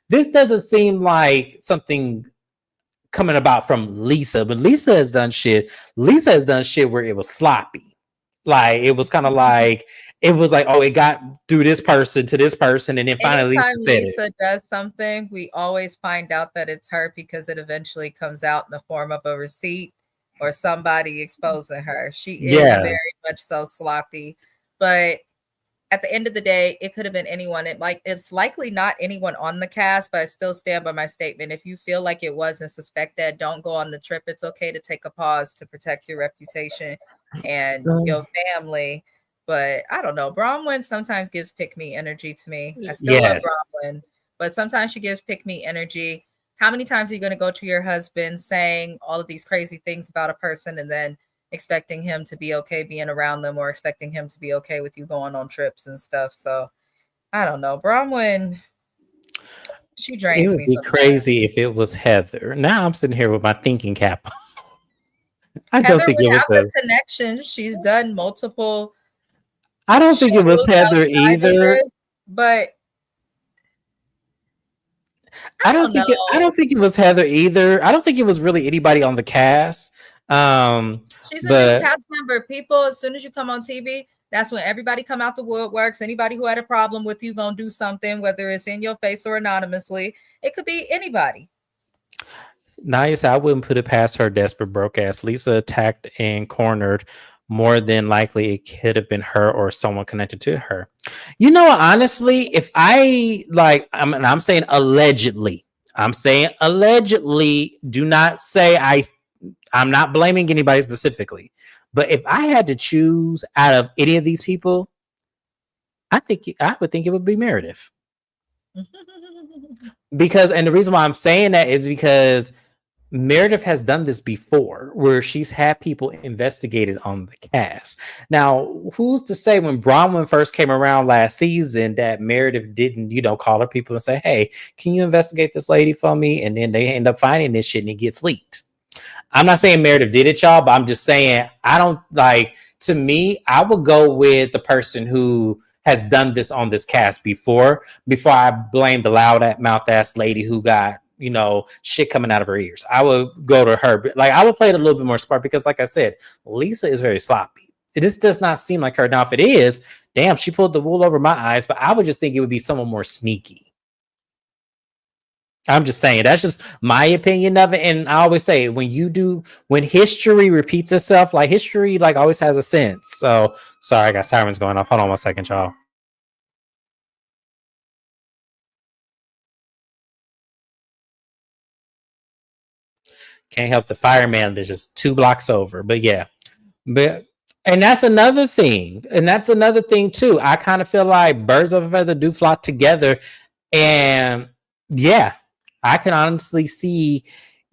Speaker 1: This doesn't seem like something coming about from Lisa. But Lisa has done shit. Lisa has done shit where it was sloppy. Like, it was kind of like, it was like, oh, it got through this person to this person, and then finally
Speaker 3: Lisa does something, we always find out that it's her because it eventually comes out in the form of a receipt or somebody exposing her. She is very much so sloppy, but at the end of the day, it could have been anyone. It's likely not anyone on the cast, but I still stand by my statement. If you feel like it was and suspect that, don't go on the trip. It's okay to take a pause to protect your reputation and your family. But I don't know. Bronwyn sometimes gives pick me energy to me. I still love Bronwyn, but sometimes she gives pick me energy. How many times are you going to go to your husband saying all of these crazy things about a person and then expecting him to be okay being around them, or expecting him to be okay with you going on trips and stuff? So I don't know. Bronwyn, she drains me.
Speaker 1: It would be crazy if it was Heather. Now I'm sitting here with my thinking cap. I
Speaker 3: Heather
Speaker 1: don't think
Speaker 3: would
Speaker 1: it was
Speaker 3: have a connection. She's done multiple.
Speaker 1: I don't think it was Heather either.
Speaker 3: But
Speaker 1: I don't think it was Heather either. I don't think it was really anybody on the cast.
Speaker 3: She's a new cast member. People, as soon as you come on TV, that's when everybody come out the woodworks. Anybody who had a problem with you gonna do something, whether it's in your face or anonymously. It could be anybody.
Speaker 1: Naya said, I wouldn't put it past her desperate broke ass. Lisa attacked and cornered. More than likely, it could have been her or someone connected to her. You know, honestly, if I'm saying allegedly. I'm saying allegedly. Do not say I'm not blaming anybody specifically. But if I had to choose out of any of these people, I would think it would be Meredith. Because, and the reason why I'm saying that is because Meredith has done this before where she's had people investigated on the cast. Now, who's to say when Bronwyn first came around last season that Meredith didn't, call her people and say, hey, can you investigate this lady for me? And then they end up finding this shit and it gets leaked. I'm not saying Meredith did it, y'all, but I'm just saying I don't like, to me, I would go with the person who has done this on this cast before I blame the loud mouth ass lady who got, shit coming out of her ears. I would go to her. Like, I would play it a little bit more smart because, like I said, Lisa is very sloppy. This does not seem like her. Now, if it is, damn, she pulled the wool over my eyes, but I would just think it would be someone more sneaky. I'm just saying, that's just my opinion of it. And I always say, when history repeats itself, like history, like always has a sense. So sorry, I got sirens going off. Hold on 1 second, y'all. Can't help the fireman that's just 2 blocks over. But yeah, and that's another thing. And that's another thing too. I kind of feel like birds of a feather do flock together. And yeah, I can honestly see,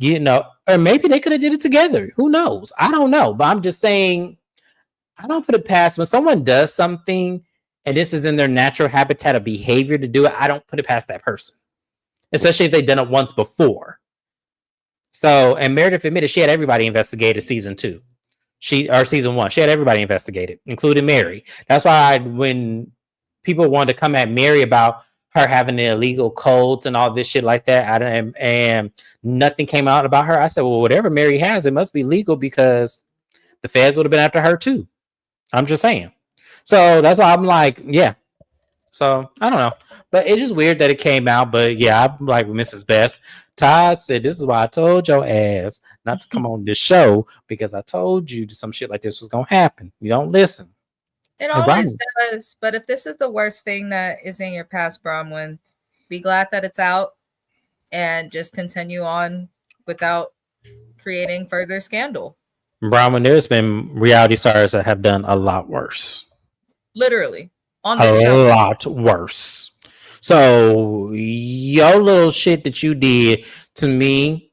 Speaker 1: or maybe they could have did it together. Who knows? I don't know. But I'm just saying, I don't put it past when someone does something and this is in their natural habitat of behavior to do it. I don't put it past that person, especially if they've done it once before. So, and Meredith admitted she had everybody investigated season 2. Season 1. She had everybody investigated, including Mary. That's why when people wanted to come at Mary about her having the illegal codes and all this shit like that, and nothing came out about her, I said, well, whatever Mary has, it must be legal because the feds would have been after her too. I'm just saying. So that's why I'm like, yeah. So I don't know, but it's just weird that it came out. But yeah, I'm like Mrs. Best. Todd said, this is why I told your ass not to come on this show, because I told you some shit like this was going to happen. You don't listen.
Speaker 3: It always does. But if this is the worst thing that is in your past, Bronwyn, be glad that it's out and just continue on without creating further scandal.
Speaker 1: Bronwyn, there's been reality stars that have done a lot worse.
Speaker 3: Literally. On this show.
Speaker 1: A lot worse. So your little shit that you did, to me,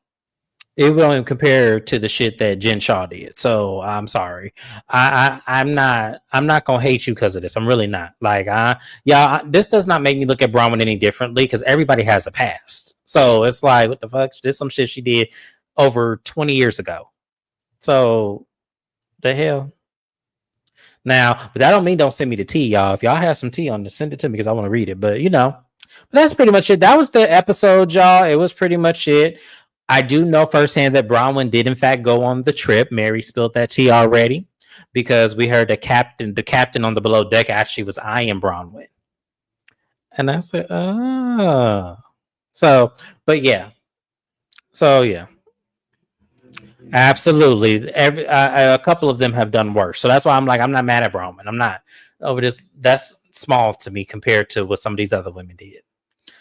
Speaker 1: it would only compare to the shit that Jen Shaw did. So I'm sorry. I'm not gonna hate you because of this. I'm really not. Like, this does not make me look at Bronwyn any differently because everybody has a past. So it's like, what the fuck? This some shit she did over 20 years ago. So the hell. Now, but that don't mean don't send me the tea, y'all. If y'all have some tea on this, send it to me because I want to read it. But but that's pretty much it. That was the episode, y'all. It was pretty much it. I do know firsthand that Bronwyn did in fact go on the trip. Mary spilled that tea already because we heard the captain on the below deck actually was eyeing Bronwyn. And I said, oh. So, but yeah. So yeah. Absolutely. A couple of them have done worse. So that's why I'm like, I'm not mad at Bronwyn. I'm not over this. That's small to me compared to what some of these other women did.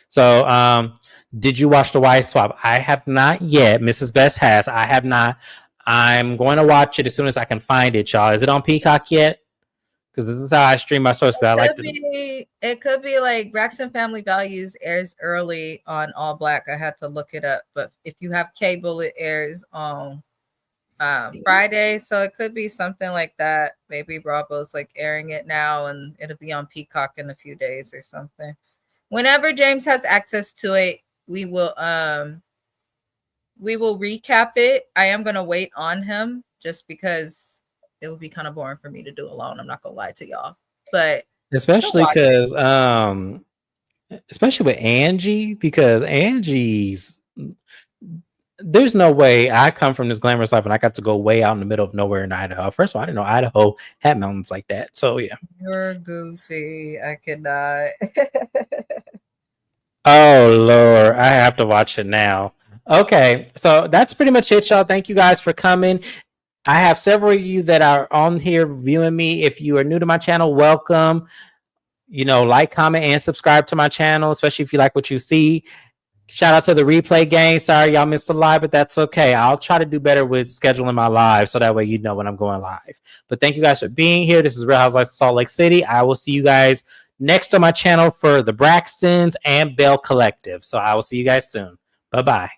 Speaker 1: So, did you watch The Wife Swap? I have not yet. Mrs. Best has. I have not. I'm going to watch it as soon as I can find it, y'all. Is it on Peacock yet? Because this is how I stream my sources.
Speaker 3: It could be like Braxton Family Values airs early on All Black. I had to look it up. But if you have cable, it airs on Friday. So it could be something like that. Maybe Bravo's like airing it now and it'll be on Peacock in a few days or something. Whenever James has access to it, we will recap it. I am gonna wait on him just because it would be kind of boring for me to do alone. I'm not gonna lie to y'all. But
Speaker 1: especially because especially with Angie, because Angie's there's no way I come from this glamorous life and I got to go way out in the middle of nowhere in Idaho. First of all, I didn't know Idaho had mountains like that. So yeah.
Speaker 3: You're goofy. I cannot.
Speaker 1: Oh Lord, I have to watch it now. Okay, so that's pretty much it, y'all. Thank you guys for coming. I have several of you that are on here viewing me. If you are new to my channel, welcome. Like, comment, and subscribe to my channel, especially if you like what you see. Shout out to the replay gang. Sorry y'all missed the live, but that's okay. I'll try to do better with scheduling my live so that way you know when I'm going live. But thank you guys for being here. This is Real Housewives of Salt Lake City. I will see you guys next on my channel for the Braxtons and Bell Collective. So I will see you guys soon. Bye-bye.